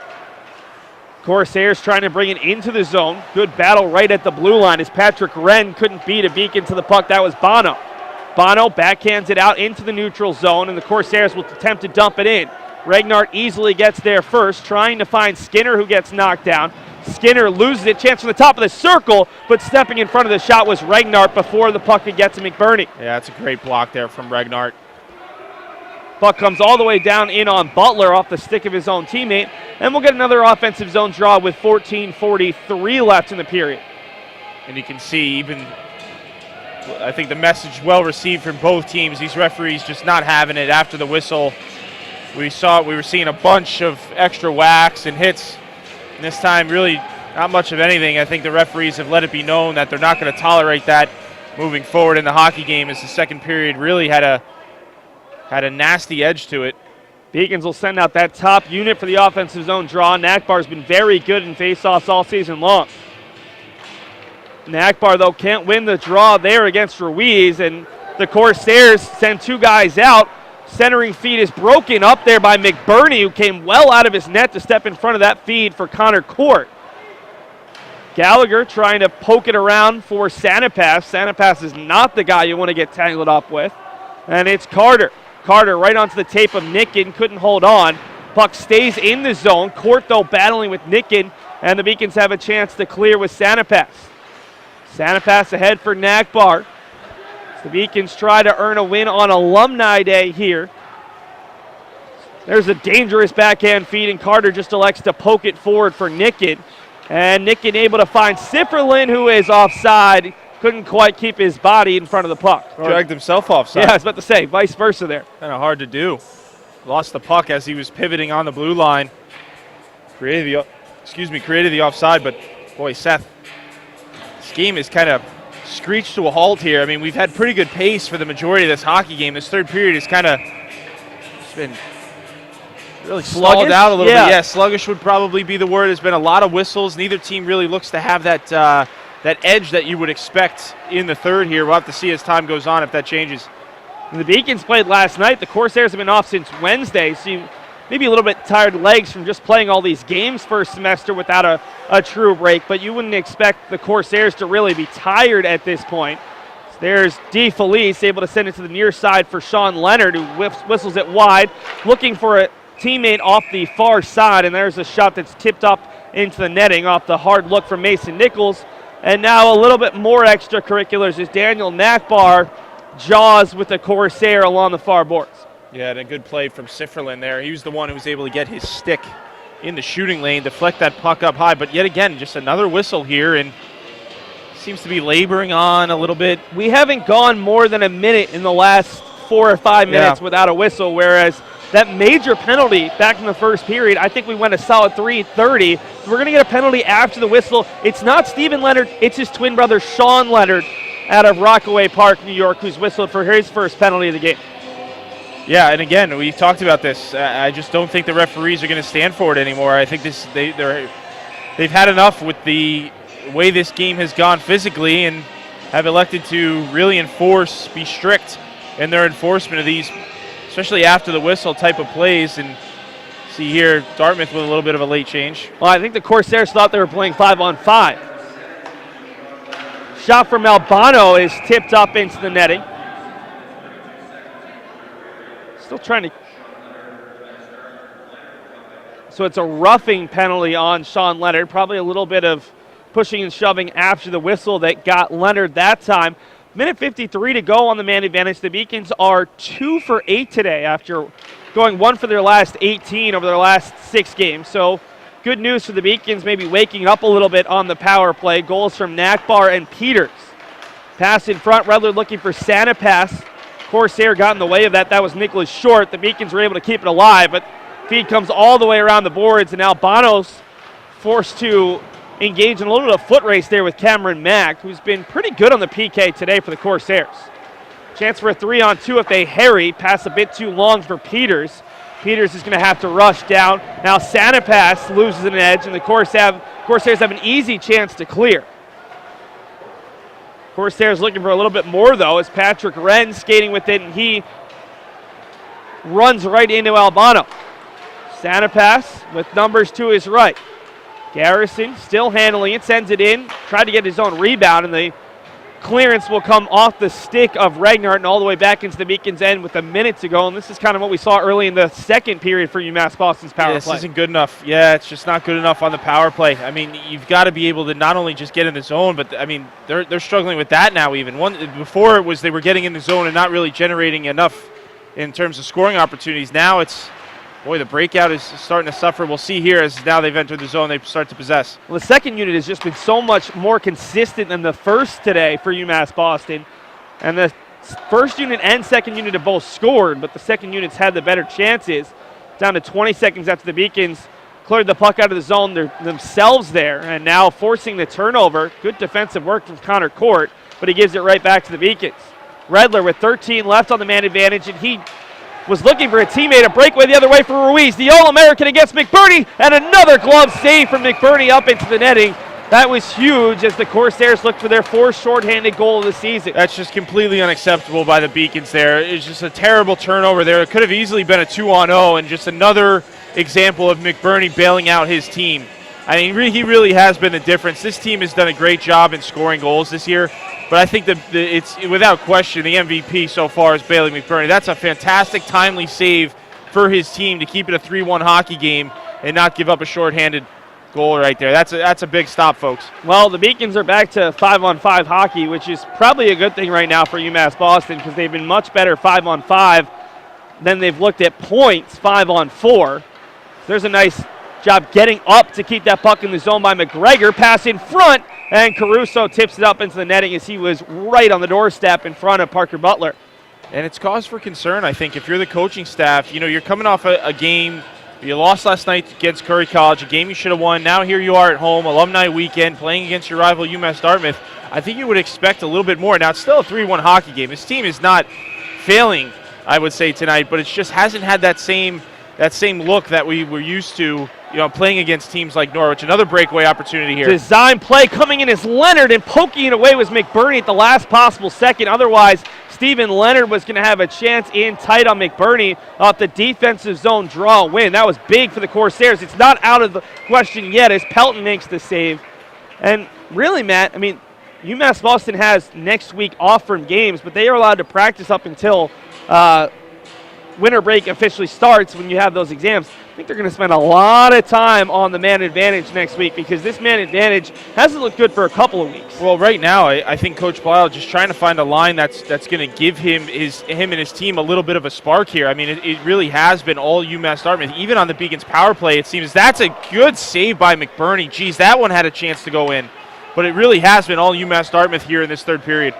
Corsairs trying to bring it into the zone. Good battle right at the blue line as Patrick Wren couldn't beat a Beacon to the puck. That was Bono. Bono backhands it out into the neutral zone, and the Corsairs will attempt to dump it in. Regnart easily gets there first, trying to find Skinner, who gets knocked down. Skinner loses it, chance from the top of the circle, but stepping in front of the shot was Regnart before the puck could get to McBurney.
Yeah, that's a great block there from Regnart.
Puck comes all the way down in on Butler off the stick of his own teammate, and we'll get another offensive zone draw with 14:43 left in the period.
And you can see even, I think the message well received from both teams. These referees just not having it after the whistle. We were seeing a bunch of extra whacks and hits. And this time, really not much of anything. I think the referees have let it be known that they're not going to tolerate that moving forward in the hockey game, as the second period really had a nasty edge to it.
Beacons will send out that top unit for the offensive zone draw. Nachbaur's been very good in faceoffs all season long. Nachbaur, though, can't win the draw there against Ruiz, and the Corsairs send 2 guys out. Centering feed is broken up there by McBurney, who came well out of his net to step in front of that feed for Connor Court. Gallagher trying to poke it around for Sanapass. Sanapass is not the guy you want to get tangled up with. And it's Carter. Carter right onto the tape of Nickin, couldn't hold on. Puck stays in the zone. Court, though, battling with Nickin, and the Beacons have a chance to clear with Sanapass. Sanapass ahead for Nachbaur. The Beacons try to earn a win on Alumni Day here. There's a dangerous backhand feed, and Carter just elects to poke it forward for Nickin. And Nickin able to find Sifferlin, who is offside. Couldn't quite keep his body in front of the puck.
Dragged himself offside.
Yeah, I was about to say, vice versa there.
Kind of hard to do. Lost the puck as he was pivoting on the blue line. Created the offside, but boy, Seth, this game is kind of screeched to a halt here. I mean, we've had pretty good pace for the majority of this hockey game. This third period has kind of been really stalled out a little bit. Yeah, sluggish would probably be the word. There's been a lot of whistles. Neither team really looks to have that that edge that you would expect in the third here. We'll have to see as time goes on if that changes.
And the Beacons played last night. The Corsairs have been off since Wednesday, so you maybe a little bit tired legs from just playing all these games first semester without a true break, but you wouldn't expect the Corsairs to really be tired at this point. So there's D. Felice able to send it to the near side for Sean Leonard, who whistles it wide, looking for a teammate off the far side, and there's a shot that's tipped up into the netting off the hard look from Mason Nichols. And now a little bit more extracurriculars as Daniel Nachbaur jaws with the Corsair along the far boards.
Yeah, and a good play from Sifferlin there. He was the one who was able to get his stick in the shooting lane, deflect that puck up high. But yet again, just another whistle here, and seems to be laboring on a little bit.
We haven't gone more than a minute in the last 4 or 5 minutes without a whistle, whereas that major penalty back in the first period, I think we went a solid 3:30. So we're going to get a penalty after the whistle. It's not Stephen Leonard, it's his twin brother, Sean Leonard, out of Rockaway Park, New York, who's whistled for his first penalty of the game.
Yeah, and again, we've talked about this. I just don't think the referees are going to stand for it anymore. I think they're they've had enough with the way this game has gone physically and have elected to really be strict in their enforcement of these, especially after the whistle type of plays. And see here, Dartmouth with a little bit of a late change.
Well, I think the Corsairs thought they were playing 5-on-5. Shot from Albano is tipped up into the netting. Still trying to. So it's a roughing penalty on Sean Leonard. Probably a little bit of pushing and shoving after the whistle that got Leonard that time. Minute 53 to go on the man advantage. The Beacons are 2 for 8 today after going 1 for their last 18 over their last 6 games. So good news for the Beacons, maybe waking up a little bit on the power play. Goals from Nachbaur and Peters. Pass in front, Redler looking for Santa Pass. Corsair got in the way of that. That was Nicholas Short. The Beacons were able to keep it alive, but feed comes all the way around the boards, and Albano's forced to engage in a little bit of foot race there with Cameron Mack, who's been pretty good on the PK today for the Corsairs. Chance for a 3-on-2 if they harry. Pass a bit too long for Peters. Peters is going to have to rush down. Now Santa Pass loses an edge, and the Corsairs have an easy chance to clear. Corsairs looking for a little bit more, though, as Patrick Wren skating with it, and he runs right into Albano. Santa Pass with numbers to his right. Garrison still handling it, sends it in, tried to get his own rebound, and the clearance will come off the stick of Regnart and all the way back into the Beacons' end with a minute to go. And this is kind of what we saw early in the second period for UMass Boston's power play.
This isn't good enough. Yeah, it's just not good enough on the power play. I mean, you've got to be able to not only just get in the zone, but I mean, they're struggling with that now even. Before it was they were getting in the zone and not really generating enough in terms of scoring opportunities. Now it's, boy, the breakout is starting to suffer. We'll see here as now they've entered the zone, they start to possess.
Well, the second unit has just been so much more consistent than the first today for UMass Boston. And the first unit and second unit have both scored, but the second unit's had the better chances. Down to 20 seconds after the Beacons cleared the puck out of the zone themselves there, and now forcing the turnover. Good defensive work from Connor Court, but he gives it right back to the Beacons. Redler with 13 left on the man advantage, and he was looking for a teammate, a breakaway the other way for Ruiz. The All-American against McBurney, and another glove save from McBurney up into the netting. That was huge as the Corsairs look for their fourth shorthanded goal of the season.
That's just completely unacceptable by the Beacons there. It's just a terrible turnover there. It could have easily been a 2-on-0, and just another example of McBurney bailing out his team. I mean, he really has been the difference. This team has done a great job in scoring goals this year. But I think it's without question the MVP so far is Bailey McBurney. That's a fantastic, timely save for his team to keep it a 3-1 hockey game and not give up a shorthanded goal right there. That's a big stop, folks.
Well, the Beacons are back to 5-on-5 hockey, which is probably a good thing right now for UMass Boston because they've been much better 5-on-5 than they've looked at points 5-on-4. There's a nice job getting up to keep that puck in the zone by McGregor. Pass in front. And Caruso tips it up into the netting as he was right on the doorstep in front of Parker Butler.
And it's cause for concern, I think. If you're the coaching staff, you're coming off a game. You lost last night against Curry College, a game you should have won. Now here you are at home, alumni weekend, playing against your rival UMass Dartmouth. I think you would expect a little bit more. Now, it's still a 3-1 hockey game. This team is not failing, I would say, tonight, but it just hasn't had that same look that we were used to, playing against teams like Norwich. Another breakaway opportunity here.
Design play coming in as Leonard, and poking it away was McBurney at the last possible second. Otherwise, Stephen Leonard was going to have a chance in tight on McBurney off the defensive zone draw win. That was big for the Corsairs. It's not out of the question yet as Pelton makes the save. And really, Matt, I mean, UMass Boston has next week off from games, but they are allowed to practice up until winter break officially starts when you have those exams. I think they're going to spend a lot of time on the man advantage next week because this man advantage hasn't looked good for a couple of weeks.
Well, right now, I think Coach Blau just trying to find a line that's going to give him and his team a little bit of a spark here. I mean, it really has been all UMass Dartmouth. Even on the Beacons power play, it seems that's a good save by McBurney. Geez, that one had a chance to go in. But it really has been all UMass Dartmouth here in this third period.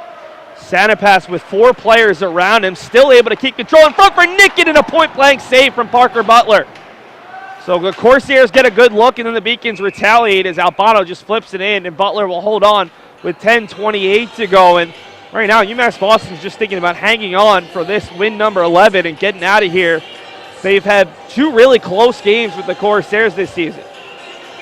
Santa Pass with 4 players around him, still able to keep control in front for Nickett, and a point-blank save from Parker Butler. So the Corsairs get a good look, and then the Beacons retaliate as Albano just flips it in, and Butler will hold on with 10:28 to go. And right now, UMass Boston's just thinking about hanging on for this win number 11 and getting out of here. They've had 2 really close games with the Corsairs this season.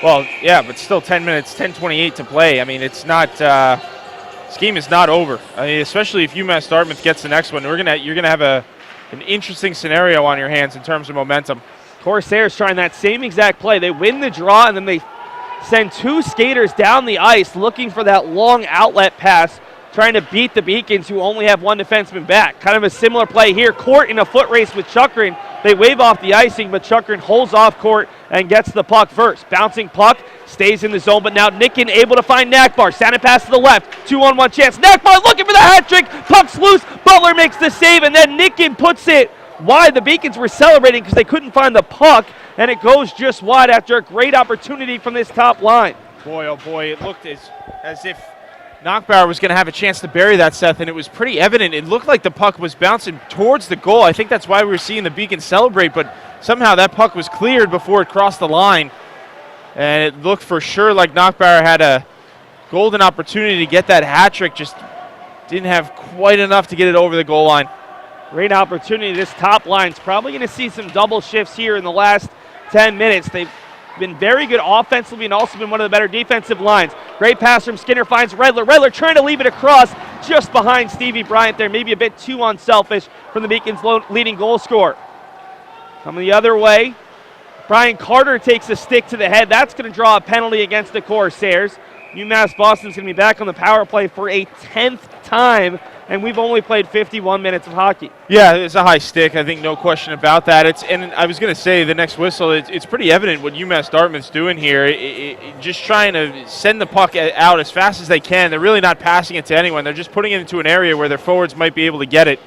Well, yeah, but still 10 minutes, 10:28 to play. I mean, it's not this game is not over. I mean, especially if UMass Dartmouth gets the next one, you're gonna have an interesting scenario on your hands in terms of momentum.
Corsairs trying that same exact play. They win the draw, and then they send two skaters down the ice looking for that long outlet pass, trying to beat the Beacons, who only have one defenseman back. Kind of a similar play here. Court in a foot race with Chukrin. They wave off the icing, but Chukrin holds off Court and gets the puck first. Bouncing puck, stays in the zone, but now Nicken able to find Nachbaur. Sounded pass to the left, 2-on-1 chance. Nachbaur looking for the hat trick. Puck's loose. Butler makes the save, and then Nicken puts it wide. The Beacons were celebrating because they couldn't find the puck, and it goes just wide after a great opportunity from this top line.
Boy, oh boy, it looked as if Nachbaur was going to have a chance to bury that, Seth, and it was pretty evident. It looked like the puck was bouncing towards the goal. I think that's why we were seeing the Beacons celebrate, but somehow that puck was cleared before it crossed the line, and it looked for sure like Nachbaur had a golden opportunity to get that hat trick, just didn't have quite enough to get it over the goal line.
Great opportunity. This top line's probably going to see some double shifts here in the last 10 minutes. They've been very good offensively and also been one of the better defensive lines. Great pass from Skinner, finds Redler. Redler trying to leave it across just behind Stevie Bryant there. Maybe a bit too unselfish from the Beacons' leading goal scorer. Coming the other way, Brian Carter takes a stick to the head. That's going to draw a penalty against the Corsairs. UMass Boston's going to be back on the power play for a 10th time, and we've only played 51 minutes of hockey.
Yeah, it's a high stick. I think no question about that. And I was going to say the next whistle, it's pretty evident what UMass Dartmouth's doing here. Just trying to send the puck out as fast as they can. They're really not passing it to anyone. They're just putting it into an area where their forwards might be able to get it.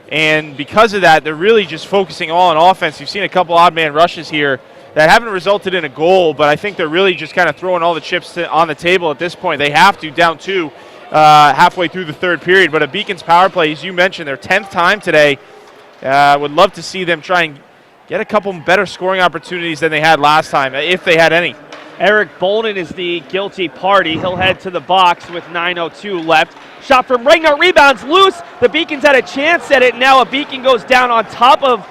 And because of that, they're really just focusing all on offense. You've seen a couple odd man rushes here that haven't resulted in a goal, but I think they're really just kind of throwing all the chips on the table at this point. They have to, down 2 halfway through the third period. But a Beacons power play, as you mentioned, their 10th time today. Would love to see them try and get a couple better scoring opportunities than they had last time, if they had any.
Eric Bolden is the guilty party. He'll head to the box with 9:02 left. Shot from Ragnar, rebounds loose. The Beacons had a chance at it. Now a Beacon goes down on top of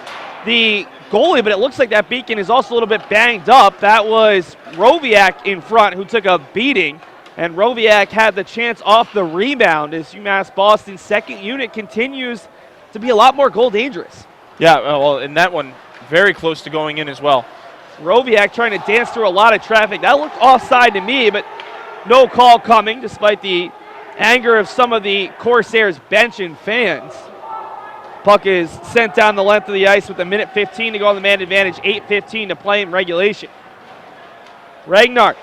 the goalie, but it looks like that Beacon is also a little bit banged up. That was Roviak in front, who took a beating, and Roviak had the chance off the rebound as UMass Boston's second unit continues to be a lot more goal dangerous.
Yeah, well, and that one very close to going in as well.
Roviak trying to dance through a lot of traffic. That looked offside to me, but no call coming despite the anger of some of the Corsairs bench and fans. Puck is sent down the length of the ice with a minute 15 to go on the man advantage, 8:15 to play in regulation. Ragnar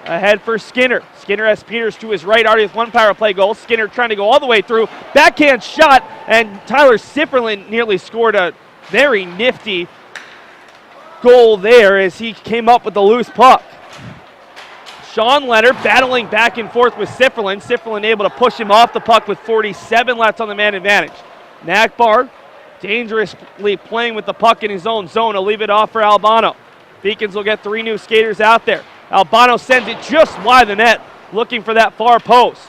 ahead for Skinner. Skinner has Peters to his right, already with one power play goal. Skinner trying to go all the way through. Backhand shot, and Tyler Sifferlin nearly scored a very nifty goal there as he came up with the loose puck. Sean Leonard battling back and forth with Sifferlin. Sifferlin able to push him off the puck with 47 left on the man advantage. Nachbaur dangerously playing with the puck in his own zone. He'll leave it off for Albano. Beacons will get 3 new skaters out there. Albano sends it just wide the net, looking for that far post.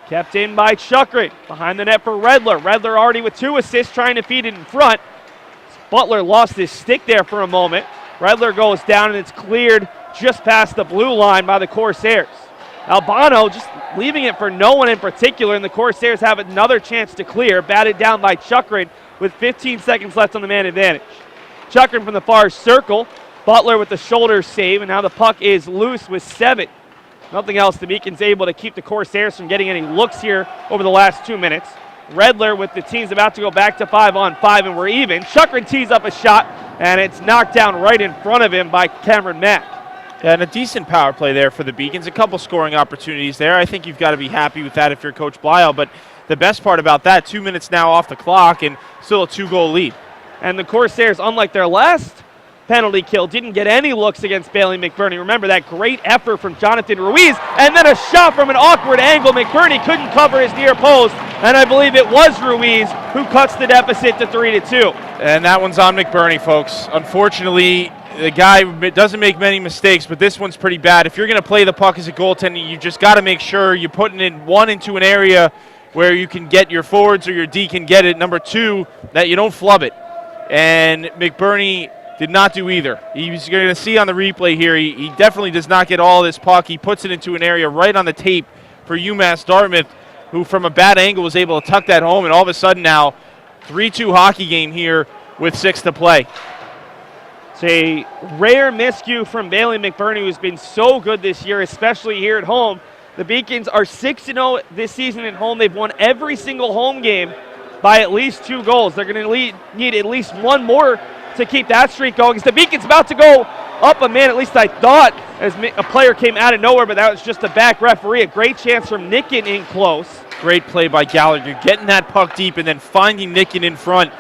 Kept in by Chukrin. Behind the net for Redler. Redler already with 2 assists, trying to feed it in front. Butler lost his stick there for a moment. Redler goes down, and it's cleared just past the blue line by the Corsairs. Albano just leaving it for no one in particular, and the Corsairs have another chance to clear, batted down by Chukrin with 15 seconds left on the man advantage. Chukrin from the far circle. Butler with the shoulder save, and now the puck is loose with 7. Nothing else. The Beacons able to keep the Corsairs from getting any looks here over the last 2 minutes. Redler with the teams about to go back to 5-on-5, and we're even. Chukrin tees up a shot, and it's knocked down right in front of him by Cameron Mack.
Yeah, and a decent power play there for the Beacons. A couple scoring opportunities there. I think you've got to be happy with that if you're Coach Blyle, but the best part about that, 2 minutes now off the clock and still a 2-goal lead.
And the Corsairs, unlike their last penalty kill, didn't get any looks against Bailey McBurney. Remember that great effort from Jonathan Ruiz, and then a shot from an awkward angle. McBurney couldn't cover his near post, and I believe it was Ruiz who cuts the deficit to 3-2.
And that one's on McBurney, folks. Unfortunately, the guy doesn't make many mistakes, but this one's pretty bad. If you're going to play the puck as a goaltender, you just got to make sure you're putting it into an area where you can get your forwards or your D can get it. Number 2, that you don't flub it. And McBurney did not do either. You're going to see on the replay here, he definitely does not get all this puck. He puts it into an area right on the tape for UMass Dartmouth, who from a bad angle was able to tuck that home, and all of a sudden now 3-2 hockey game here with 6 to play.
It's a rare miscue from Bailey McBurney, who's been so good this year, especially here at home. The Beacons are 6-0 this season at home. They've won every single home game by at least 2 goals. They're going to need at least one more to keep that streak going. As the Beacons about to go up a man, at least I thought, as a player came out of nowhere, but that was just a back referee. A great chance from Nicken in close.
Great play by Gallagher, getting that puck deep and then finding Nicken in front.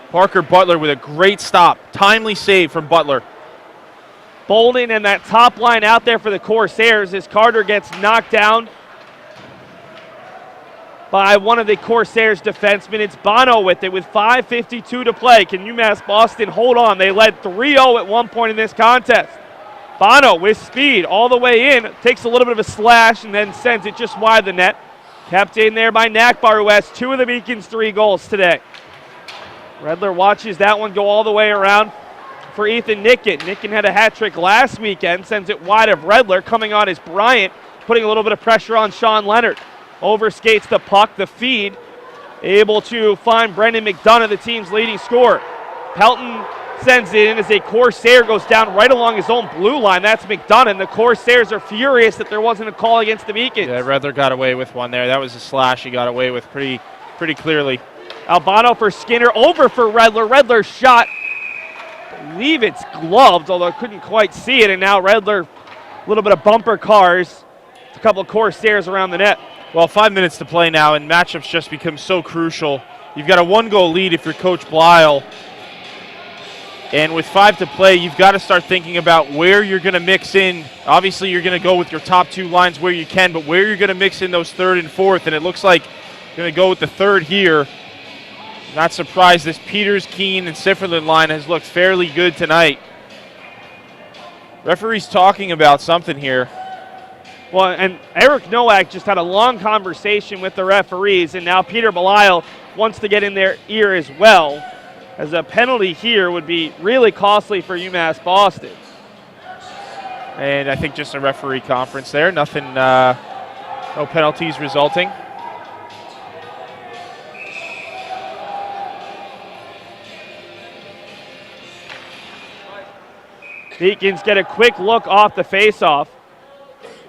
Parker Butler with a great stop. Timely save from Butler.
Bolden and that top line out there for the Corsairs as Carter gets knocked down by one of the Corsairs defensemen. It's Bono with it with 5:52 to play. Can UMass Boston hold on? They led 3-0 at one point in this contest. Bono with speed all the way in, takes a little bit of a slash and then sends it just wide the net. Kept in there by Nachbaur, who has 2 of the Beacons' 3 goals today. Redler watches that one go all the way around for Ethan Nicken. Nicken had a hat trick last weekend, sends it wide of Redler. Coming on is Bryant, putting a little bit of pressure on Sean Leonard. Overskates the puck, the feed, able to find Brendan McDonough, the team's leading scorer. Pelton sends it in as a Corsair goes down right along his own blue line. That's McDonough, and the Corsairs are furious that there wasn't a call against the Beacons.
Yeah, Redler got away with one there. That was a slash he got away with pretty clearly.
Albano for Skinner, over for Redler. Redler's shot, I believe it's gloved, although I couldn't quite see it, and now Redler, a little bit of bumper cars. A couple of Corsairs around the net.
Well, 5 minutes to play now, and matchups just become so crucial. You've got a 1-goal lead if you're Coach Blyle. And with 5 to play, you've got to start thinking about where you're going to mix in. Obviously, you're going to go with your top 2 lines where you can, but where you're going to mix in those 3rd and 4th. And it looks like you're going to go with the 3rd here. Not surprised, this Peters, Keene, and Sifferlin line has looked fairly good tonight. Referee's talking about something here.
Well, and Eric Nowak just had a long conversation with the referees, and now Peter Belisle wants to get in their ear as well, as a penalty here would be really costly for UMass Boston.
And I think just a referee conference there. Nothing, no penalties resulting.
Beacons get a quick look off the faceoff.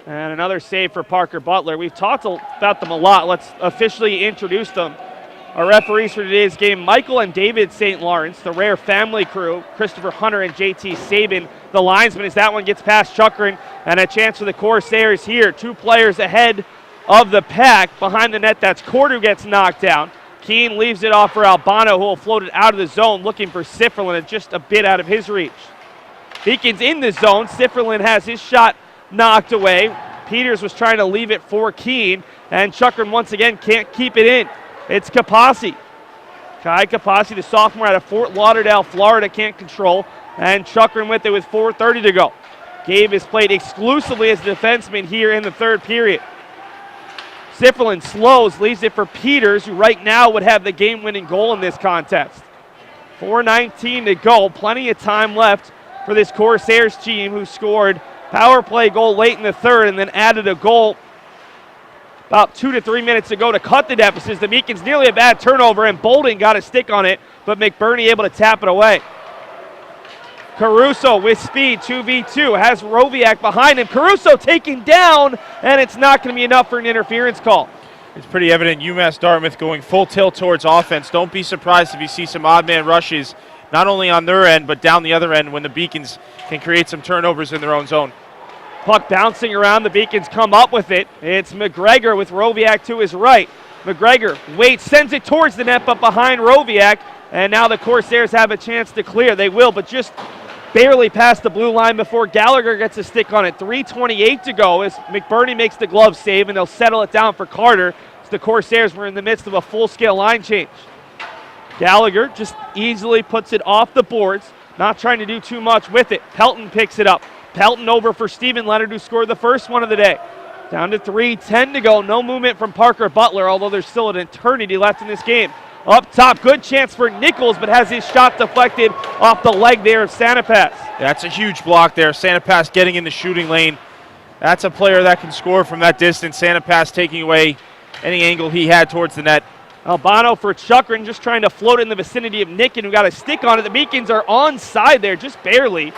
And another save for Parker Butler. We've talked about them a lot. Let's officially introduce them. Our referees for today's game, Michael and David St. Lawrence, the Rare family crew, Christopher Hunter and JT Sabin, the linesman, as that one gets past Chukrin, and a chance for the Corsairs here. 2 players ahead of the pack. Behind the net, that's Cord who gets knocked down. Keene leaves it off for Albano, who will float it out of the zone, looking for Sifferlin, and just a bit out of his reach. Beacons in the zone. Sifferlin has his shot knocked away. Peters was trying to leave it for Keene, and Chukrin once again can't keep it in. It's Kapasi. Kai Kapasi, the sophomore out of Fort Lauderdale, Florida, can't control, and Chukrin with it with 4:30 to go. Gabe has played exclusively as a defenseman here in the 3rd period. Sifferlin slows, leaves it for Peters, who right now would have the game-winning goal in this contest. 4:19 to go, plenty of time left for this Corsairs team, who scored power play goal late in the 3rd and then added a goal about 2 to 3 minutes ago to cut the deficit. The Beacons nearly a bad turnover, and Bolden got a stick on it, but McBurney able to tap it away. Caruso with speed, 2v2, has Roviak behind him. Caruso taken down, and it's not going to be enough for an interference call.
It's pretty evident UMass Dartmouth going full tilt towards offense. Don't be surprised if you see some odd man rushes, not only on their end, but down the other end when the Beacons can create some turnovers in their own zone.
Puck bouncing around, the Beacons come up with it. It's McGregor with Roviak to his right. McGregor waits, sends it towards the net, but behind Roviak, and now the Corsairs have a chance to clear. They will, but just barely past the blue line before Gallagher gets a stick on it. 3:28 to go as McBurney makes the glove save, and they'll settle it down for Carter as the Corsairs were in the midst of a full-scale line change. Gallagher just easily puts it off the boards, not trying to do too much with it. Pelton picks it up. Pelton over for Stephen Leonard, who scored the first one of the day. Down to 3:10 to go. No movement from Parker Butler, although there's still an eternity left in this game. Up top, good chance for Nichols, but has his shot deflected off the leg there of Sanapass.
That's a huge block there. Sanapass getting in the shooting lane. That's a player that can score from that distance. Sanapass taking away any angle he had towards the net.
Albano for Chukrin, just trying to float in the vicinity of Nicken, who got a stick on it. The Beacons are onside there, just barely.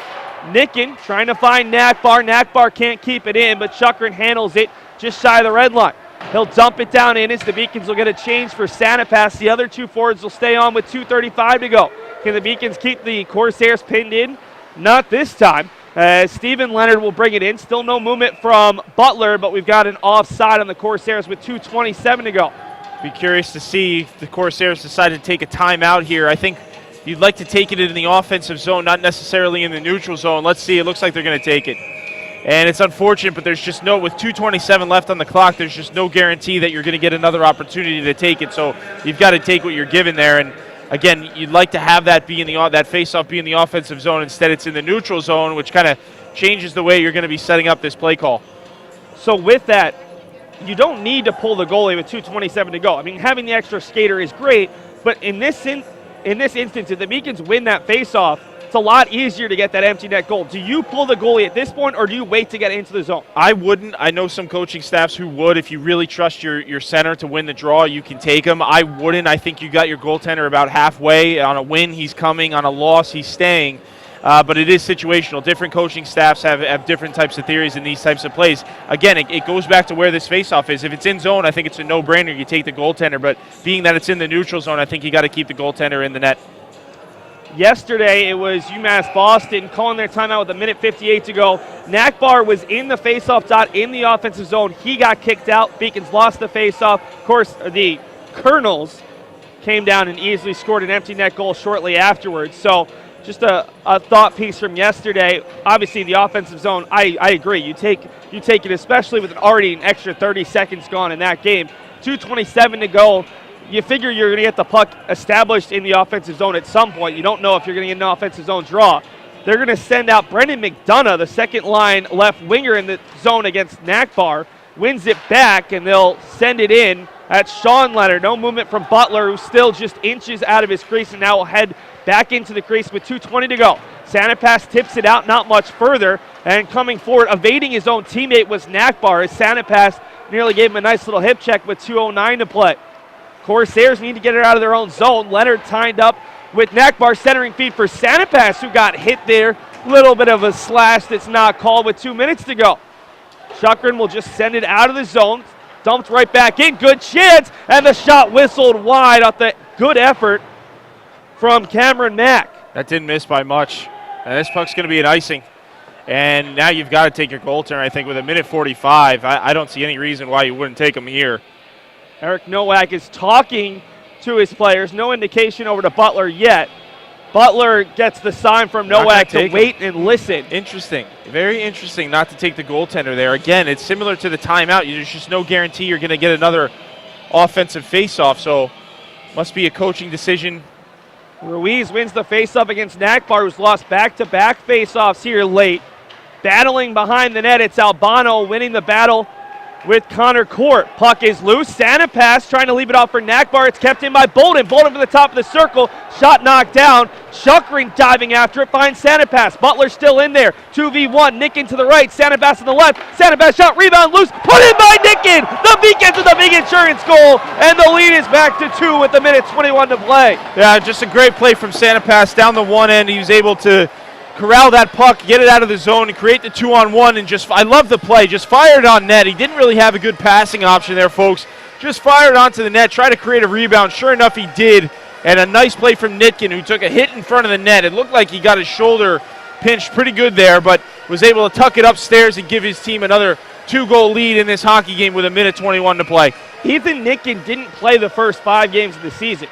Nicken trying to find Nachbaur. Nachbaur can't keep it in, but Chukrin handles it just shy of the red line. He'll dump it down in as the Beacons will get a change for Sanapass. The other two forwards will stay on with 2:35 to go. Can the Beacons keep the Corsairs pinned in? Not this time. Stephen Leonard will bring it in. Still no movement from Butler, but we've got an offside on the Corsairs with 2:27 to go.
Be curious to see if the Corsairs decide to take a timeout here. I think you'd like to take it in the offensive zone, not necessarily in the neutral zone. Let's see. It looks like they're going to take it. And it's unfortunate, but there's just with 2:27 left on the clock, there's just no guarantee that you're going to get another opportunity to take it. So you've got to take what you're given there. And again, you'd like to have that be in that face-off be in the offensive zone. Instead, it's in the neutral zone, which kind of changes the way you're going to be setting up this play call.
So with that, you don't need to pull the goalie with 2:27 to go. I mean, having the extra skater is great, but in this instance, if the Beacons win that face-off, it's a lot easier to get that empty net goal. Do you pull the goalie at this point, or do you wait to get into the zone?
I wouldn't. I know some coaching staffs who would. If you really trust your center to win the draw, you can take him. I wouldn't. I think you got your goaltender about halfway. On a win, he's coming. On a loss, he's staying. But it is situational. Different coaching staffs have different types of theories in these types of plays. Again, it goes back to where this faceoff is. If it's in zone, I think it's a no-brainer. You take the goaltender. But being that it's in the neutral zone, I think you got to keep the goaltender in the net.
Yesterday, it was UMass Boston calling their timeout with 1:58 to go. Nachbaur was in the faceoff dot in the offensive zone. He got kicked out. Beacons lost the faceoff. Of course, the Colonels came down and easily scored an empty net goal shortly afterwards. So just a thought piece from yesterday. Obviously, the offensive zone, I agree. You take it, especially with already an extra 30 seconds gone in that game. 2:27 to go. You figure you're going to get the puck established in the offensive zone at some point. You don't know if you're going to get an offensive zone draw. They're going to send out Brendan McDonough, the second-line left winger in the zone against Nachbaur, wins it back, and they'll send it in at Sean Leonard. No movement from Butler, who's still just inches out of his crease, and now will head back into the crease with 2:20 to go. Sanapass tips it out not much further, and coming forward, evading his own teammate was Nachbaur, as Sanapass nearly gave him a nice little hip check with 2:09 to play. Corsairs need to get it out of their own zone. Leonard tied up with Nachbaur centering feed for Sanapass, who got hit there. Little bit of a slash that's not called with 2 minutes to go. Chukrin will just send it out of the zone. Dumped right back in. Good chance. And the shot whistled wide off the good effort from Cameron Mack.
That didn't miss by much. And this puck's going to be an icing. And now you've got to take your goaltender, I think, with 1:45. I don't see any reason why you wouldn't take him here.
Eric Nowak is talking to his players. No indication over to Butler yet. Butler gets the sign from Nowak to wait and listen.
Interesting. Very interesting not to take the goaltender there. Again, it's similar to the timeout. There's just no guarantee you're going to get another offensive faceoff, so must be a coaching decision.
Ruiz wins the faceoff against Nachbaur, who's lost back-to-back faceoffs here late. Battling behind the net, it's Albano winning the battle with Connor Court. Puck is loose. Sanapass trying to leave it off for Nachbaur. It's kept in by Bolden. Bolden from the top of the circle. Shot knocked down. Chukrin diving after it. Finds Sanapass. Butler still in there. 2v1. Nicken to the right. Sanapass to the left. Sanapass shot. Rebound loose. Put in by Nicken. The Beacons with the big insurance goal. And the lead is back to 2 with 1:21 to play.
Yeah, just a great play from Sanapass down the one end. He was able to corral that puck, get it out of the zone, and create the 2-on-1, and I love the play. Just fired on net. He didn't really have a good passing option there, folks. Just fired onto the net, tried to create a rebound. Sure enough, he did, and a nice play from Nitkin, who took a hit in front of the net. It looked like he got his shoulder pinched pretty good there, but was able to tuck it upstairs and give his team another 2-goal lead in this hockey game with 1:21 to play.
Ethan Nitkin didn't play the first 5 games of the season,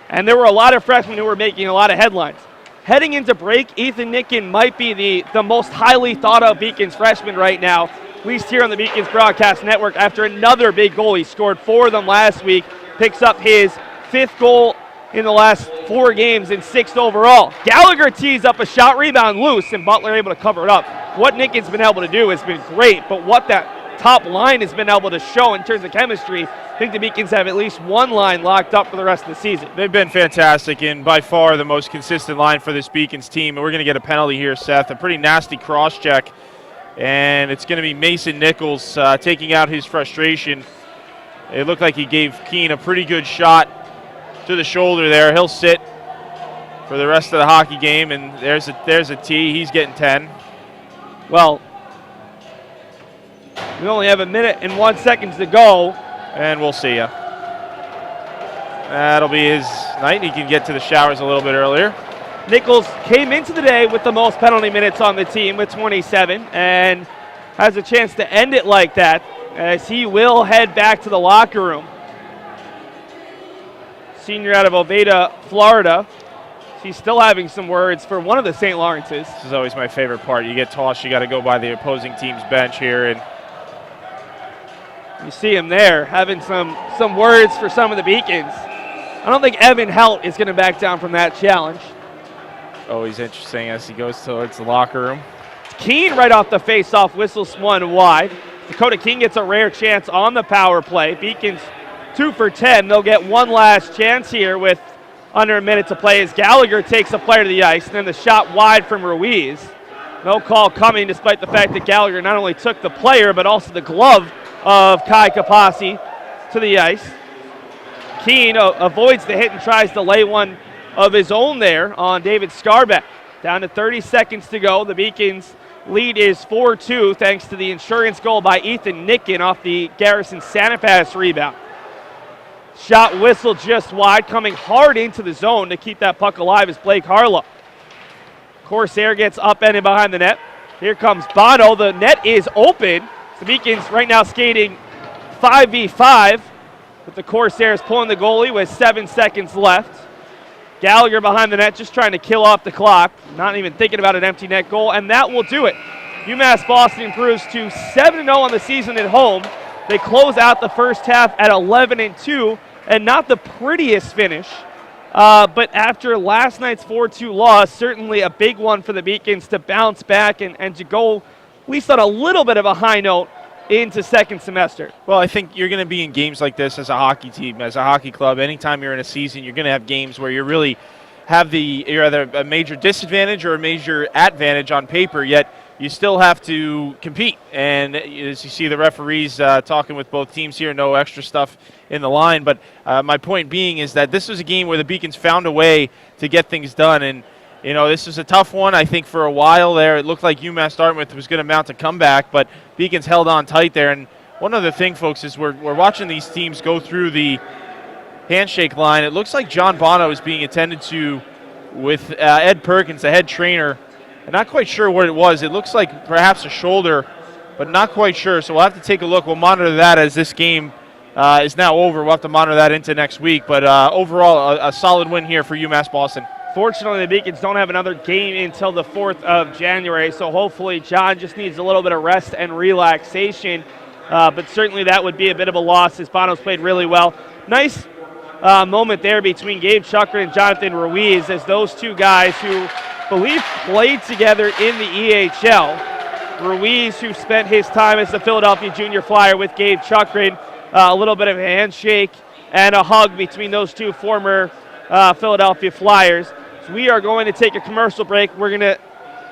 and there were a lot of freshmen who were making a lot of headlines. Heading into break, Ethan Nitkin might be the most highly thought of Beacons freshman right now, at least here on the Beacons Broadcast Network, after another big goal. He scored 4 of them last week, picks up his 5th goal in the last 4 games and 6th overall. Gallagher tees up a shot, rebound loose, and Butler able to cover it up. What Nitkin's been able to do has been great, but what that top line has been able to show in terms of chemistry, I think the Beacons have at least one line locked up for the rest of the season.
They've been fantastic and by far the most consistent line for this Beacons team. And we're going to get a penalty here, Seth, a pretty nasty cross-check. And it's going to be Mason Nichols taking out his frustration. It looked like he gave Keene a pretty good shot to the shoulder there. He'll sit for the rest of the hockey game, and there's a T. He's getting 10.
Well, we only have a minute and 1 second to go.
And we'll see ya. That'll be his night. He can get to the showers a little bit earlier.
Nichols came into the day with the most penalty minutes on the team with 27 and has a chance to end it like that as he will head back to the locker room. Senior out of Oviedo, Florida. He's still having some words for one of the St. Lawrences.
This is always my favorite part. You get tossed, you got to go by the opposing team's bench here. And
you see him there having some words for some of the Beacons. I don't think Evan Helt is going to back down from that challenge.
Always interesting as he goes towards the locker room.
Keene right off the face-off, whistles one wide. Dakota King gets a rare chance on the power play. Beacons 2 for 10. They'll get one last chance here with under a minute to play as Gallagher takes a player to the ice. And then the shot wide from Ruiz. No call coming despite the fact that Gallagher not only took the player but also the glove of Kai Kapasi to the ice. Keene avoids the hit and tries to lay one of his own there on David Scarbeck. Down to 30 seconds to go. The Beacons' lead is 4-2 thanks to the insurance goal by Ethan Nicken off the Garrison Sanipass rebound. Shot whistled just wide, coming hard into the zone to keep that puck alive is Blake Harlow. Corsair gets upended behind the net. Here comes Bono. The net is open. The Beacons right now skating 5v5 with the Corsairs pulling the goalie with 7 seconds left. Gallagher behind the net just trying to kill off the clock, not even thinking about an empty net goal, and that will do it. UMass Boston improves to 7-0 on the season at home. They close out the first half at 11-2, and not the prettiest finish, but after last night's 4-2 loss, certainly a big one for the Beacons to bounce back and to go at least on a little bit of a high note into second semester.
Well, I think you're going to be in games like this as a hockey team, as a hockey club. Anytime you're in a season, you're going to have games where you really have you're either a major disadvantage or a major advantage on paper, yet you still have to compete. And as you see the referees talking with both teams here, no extra stuff in the line. But my point being is that this was a game where the Beacons found a way to get things done. And, you know, this was a tough one. I think for a while there, it looked like UMass Dartmouth was going to mount a comeback, but Beacons held on tight there. And one other thing, folks, is we're watching these teams go through the handshake line. It looks like John Bono is being attended to with Ed Perkins, the head trainer. I'm not quite sure what it was. It looks like perhaps a shoulder, but not quite sure. So we'll have to take a look. We'll monitor that as this game is now over. We'll have to monitor that into next week. But overall, a solid win here for UMass Boston.
Fortunately, the Beacons don't have another game until the 4th of January, so hopefully John just needs a little bit of rest and relaxation. But certainly that would be a bit of a loss as Bono's played really well. Nice moment there between Gabe Chukrin and Jonathan Ruiz as those two guys who believe played together in the EHL. Ruiz, who spent his time as the Philadelphia Junior Flyer with Gabe Chukrin, a little bit of a handshake and a hug between those two former Philadelphia Flyers. So we are going to take a commercial break. We're going to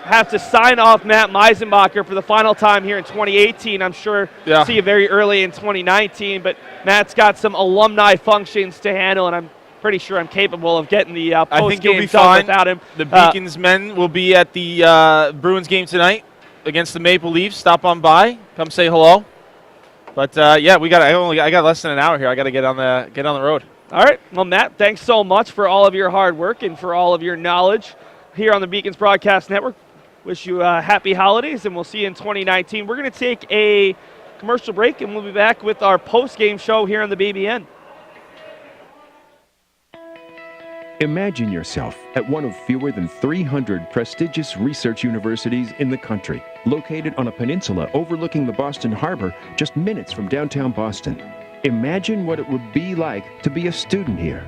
have to sign off Matt Meisenbacher for the final time here in 2018. I'm sure see you very early in 2019, but Matt's got some alumni functions to handle, and I'm pretty sure I'm capable of getting the post-game done without him.
The Beacons men will be at the Bruins game tonight against the Maple Leafs. Stop on by, come say hello. But yeah, I got less than an hour here. I got to get on the road.
All right. Well, Matt, thanks so much for all of your hard work and for all of your knowledge here on the Beacons Broadcast Network. Wish you happy holidays, and we'll see you in 2019. We're going to take a commercial break, and we'll be back with our post-game show here on the BBN.
Imagine yourself at one of fewer than 300 prestigious research universities in the country, located on a peninsula overlooking the Boston Harbor, just minutes from downtown Boston. Imagine what it would be like to be a student here.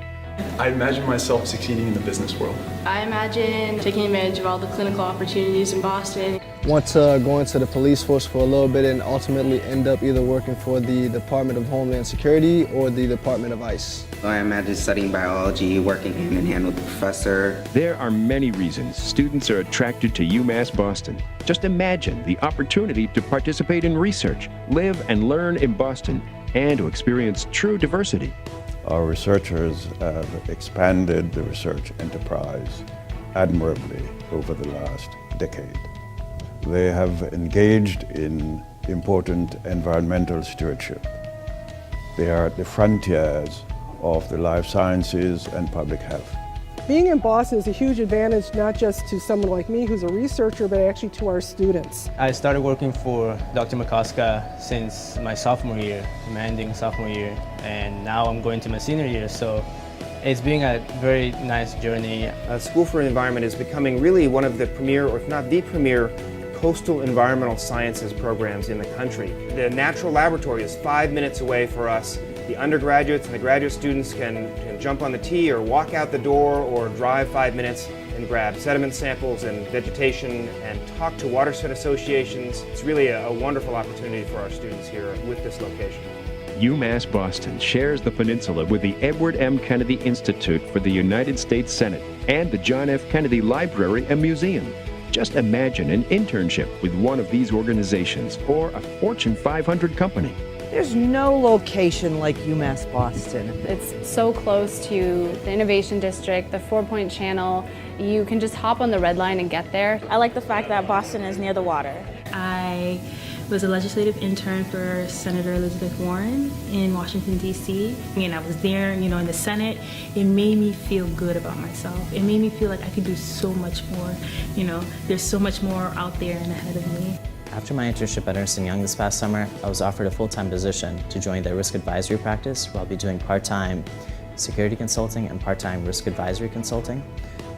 I imagine myself succeeding in the business world.
I imagine taking advantage of all the clinical opportunities in Boston. want to go into the police force for a little bit and ultimately end up either working for the Department of Homeland Security or the Department of ICE.
I imagine studying biology, working hand in hand with the professor.
There are many reasons students are attracted to UMass Boston. Just imagine the opportunity to participate in research, live and learn in Boston, and to experience true diversity.
Our researchers have expanded the research enterprise admirably over the last decade. They have engaged in important environmental stewardship. They are at the frontiers of the life sciences and public health.
Being in Boston is a huge advantage, not just to someone like me who's a researcher, but actually to our students.
I started working for Dr. McCoska since my sophomore year, my ending sophomore year, and now I'm going to my senior year, so it's been a very nice journey.
School for Environment is becoming really one of the premier, or if not the premier, coastal environmental sciences programs in the country. The natural laboratory is 5 minutes away for us. The undergraduates and the graduate students can jump on the T or walk out the door or drive 5 minutes and grab sediment samples and vegetation and talk to watershed associations. It's really a wonderful opportunity for our students here with this location.
UMass Boston shares the peninsula with the Edward M. Kennedy Institute for the United States Senate and the John F. Kennedy Library and Museum. Just imagine an internship with one of these organizations or a Fortune 500 company.
There's no location like UMass Boston.
It's so close to the Innovation District, the 4-Point Channel. You can just hop on the Red Line and get there.
I like the fact that Boston is near the water.
I was a legislative intern for Senator Elizabeth Warren in Washington, D.C. And I was there, in the Senate. It made me feel good about myself. It made me feel like I could do so much more. There's so much more out there and ahead of me.
After my internship at Ernst & Young this past summer, I was offered a full-time position to join their risk advisory practice where I'll be doing part-time security consulting and part-time risk advisory consulting.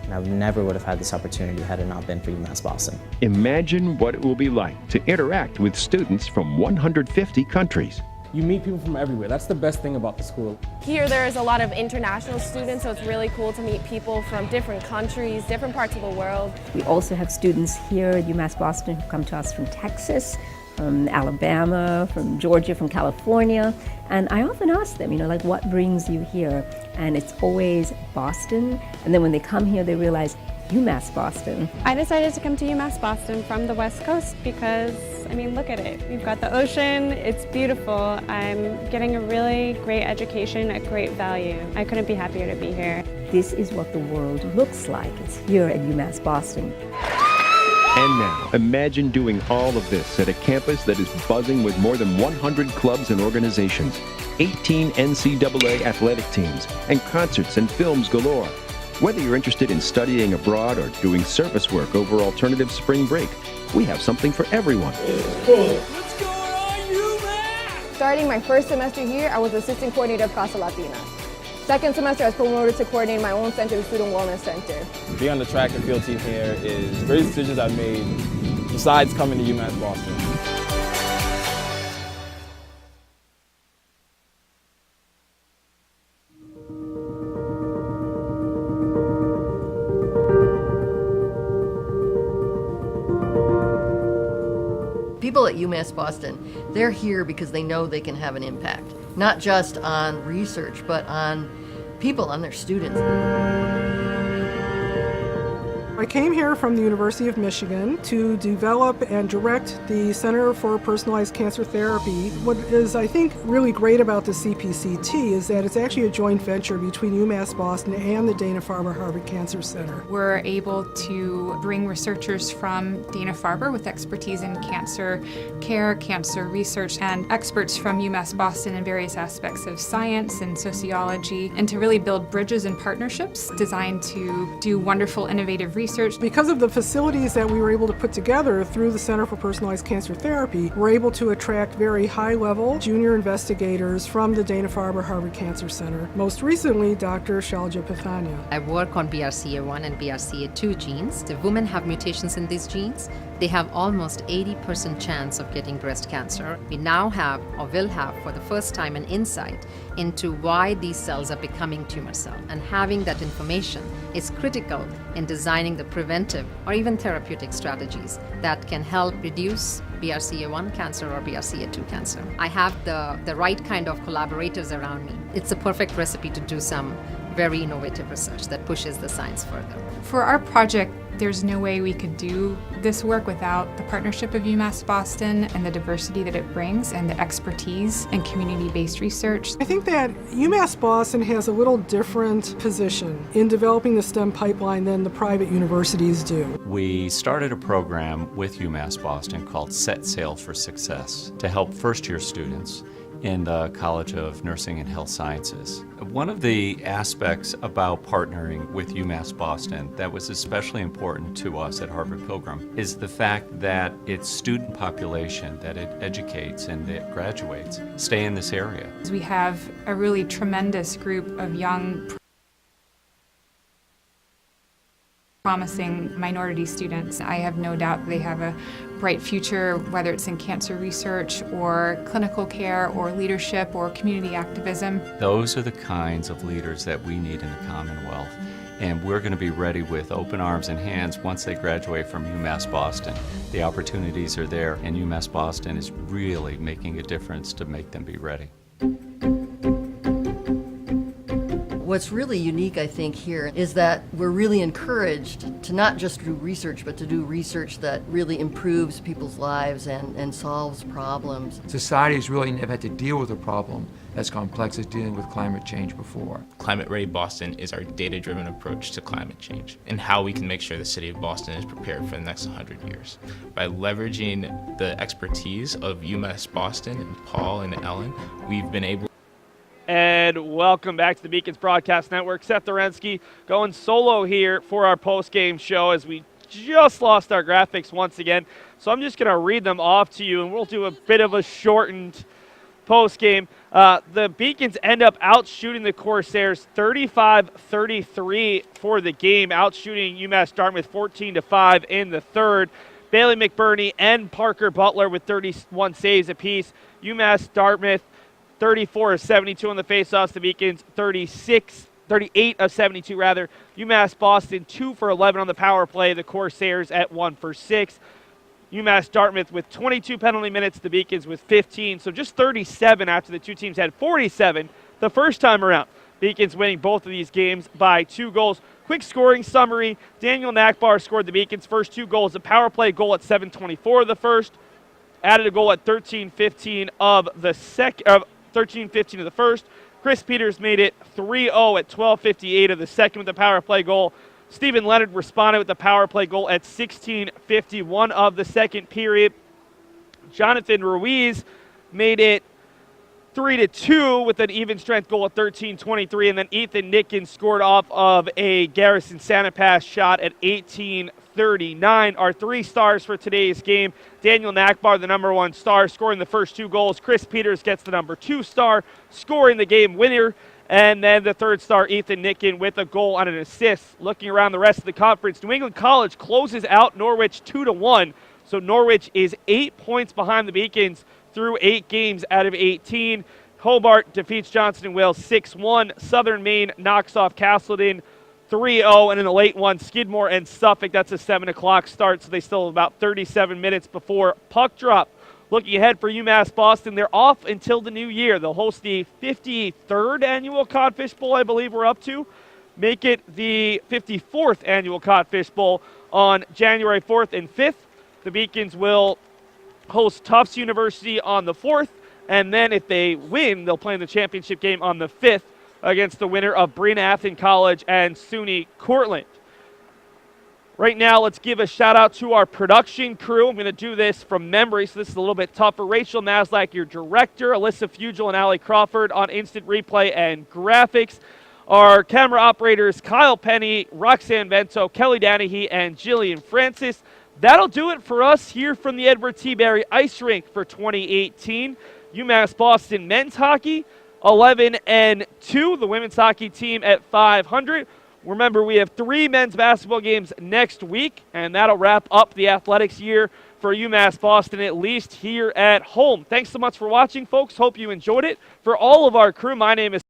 And I never would have had this opportunity had it not been for UMass Boston.
Imagine what it will be like to interact with students from 150 countries.
You meet people from everywhere. That's the best thing about the school.
Here there is a lot of international students, so it's really cool to meet people from different countries, different parts of the world.
We also have students here at UMass Boston who come to us from Texas, from Alabama, from Georgia, from California. And I often ask them, what brings you here? And it's always Boston. And then when they come here, they realize UMass Boston.
I decided to come to UMass Boston from the West Coast because, look at it. We've got the ocean, it's beautiful. I'm getting a really great education at great value. I couldn't be happier to be here.
This is what the world looks like. It's here at UMass Boston.
And now, imagine doing all of this at a campus that is buzzing with more than 100 clubs and organizations, 18 NCAA athletic teams, and concerts and films galore. Whether you're interested in studying abroad or doing service work over alternative spring break, we have something for everyone.
What's going on, UMass? Starting my first semester here, I was assistant coordinator of Casa Latina. Second semester, I was promoted to coordinate my own center, the Student Wellness Center.
Being on the track and field team here is the greatest decisions I've made besides coming to UMass Boston.
People at UMass Boston, they're here because they know they can have an impact, not just on research, but on people, on their students.
I came here from the University of Michigan to develop and direct the Center for Personalized Cancer Therapy. What is, I think, really great about the CPCT is that it's actually a joint venture between UMass Boston and the Dana-Farber Harvard Cancer Center.
We're able to bring researchers from Dana-Farber with expertise in cancer care, cancer research, and experts from UMass Boston in various aspects of science and sociology, and to really build bridges and partnerships designed to do wonderful, innovative research.
Because of the facilities that we were able to put together through the Center for Personalized Cancer Therapy, we're able to attract very high-level junior investigators from the Dana-Farber Harvard Cancer Center. Most recently, Dr. Shalja Pathania.
I work on BRCA1 and BRCA2 genes. The women have mutations in these genes.
they have almost 80% chance of getting breast cancer. We now have, or will have for the first time, an insight into why these cells are becoming tumor cells. And having that information is critical in designing the preventive or even therapeutic strategies that can help reduce BRCA1 cancer or BRCA2 cancer. I have the right kind of collaborators around me. It's a perfect recipe to do some very innovative research that pushes the science further.
For our project, there's no way we could do this work without the partnership of UMass Boston and the diversity that it brings and the expertise and community-based research.
I think that UMass Boston has a little different position in developing the STEM pipeline than the private universities do.
We started a program with UMass Boston called Set Sail for Success to help first-year students in the College of Nursing and Health Sciences. One of the aspects about partnering with UMass Boston that was especially important to us at Harvard Pilgrim is the fact that its student population that it educates and that graduates stay in this area.
We have a really tremendous group of young promising minority students. I have no doubt they have a bright future, whether it's in cancer research or clinical care or leadership or community activism.
Those are the kinds of leaders that we need in the Commonwealth, and we're going to be ready with open arms and hands once they graduate from UMass Boston. The opportunities are there, and UMass Boston is really making a difference to make them be ready.
What's really unique, I think, here is that we're really encouraged to not just do research, but to do research that really improves people's lives and solves problems.
Society has really never had to deal with a problem as complex as dealing with climate change before.
Climate Ready Boston is our data-driven approach to climate change and how we can make sure the city of Boston is prepared for the next 100 years. By leveraging the expertise of UMass Boston and Paul and Ellen, we've been able.
And welcome back to the Beacons Broadcast Network. Seth Dorensky going solo here for our post-game show as we just lost our graphics once again. So I'm just going to read them off to you, and we'll do a bit of a shortened post-game. The Beacons end up outshooting the Corsairs 35-33 for the game, outshooting UMass Dartmouth 14-5 in the third. Bailey McBurney and Parker Butler with 31 saves apiece. UMass Dartmouth 34 of 72 on the faceoffs. The Beacons 38 of 72 rather. UMass Boston 2 for 11 on the power play. The Corsairs at 1 for 6. UMass Dartmouth with 22 penalty minutes. The Beacons with 15. So just 37 after the two teams had 47 the first time around. Beacons winning both of these games by 2 goals. Quick scoring summary. Daniel Nachbaur scored the Beacons' first 2 goals. A power play goal at 7:24 of the first. Added a goal at 13:15 of the second. 13:15 of the first. Chris Peters made it 3-0 at 12:58 of the second with the power play goal. Stephen Leonard responded with the power play goal at 16:51 of the second period. Jonathan Ruiz made it 3-2 with an even strength goal at 13:23, and then Ethan Nickens scored off of a Garrison Santa Pass shot at 18:39. Our 3 stars for today's game: Daniel Nachbaur, the number 1 star, scoring the first 2 goals. Chris Peters gets the number 2 star, scoring the game winner. And then the 3rd star, Ethan Nicken, with a goal on an assist. Looking around the rest of the conference, New England College closes out Norwich 2-1. So Norwich is 8 points behind the Beacons through 8 games out of 18. Hobart defeats Johnson & Wales 6-1. Southern Maine knocks off Castleton 3-0. And in the late one, Skidmore and Suffolk, that's a 7 o'clock start, so they still have about 37 minutes before puck drop. Looking ahead for UMass Boston, they're off until the new year. They'll host the 53rd annual Codfish Bowl, I believe we're up to. Make it the 54th annual Codfish Bowl on January 4th and 5th. The Beacons will host Tufts University on the 4th, and then if they win, they'll play in the championship game on the 5th against the winner of Bryn Athyn College and SUNY Cortland. Right now, let's give a shout-out to our production crew. I'm going to do this from memory, so this is a little bit tougher. Rachel Maslak, your director. Alyssa Fugel and Allie Crawford on instant replay and graphics. Our camera operators, Kyle Penny, Roxanne Vento, Kelly Danahy, and Jillian Francis. That'll do it for us here from the Edward T. Barry Ice Rink for 2018. UMass Boston men's hockey, 11-2. The women's hockey team at 500. Remember, we have 3 men's basketball games next week, and that'll wrap up the athletics year for UMass Boston, at least here at home. Thanks so much for watching, folks. Hope you enjoyed it. For all of our crew, my name is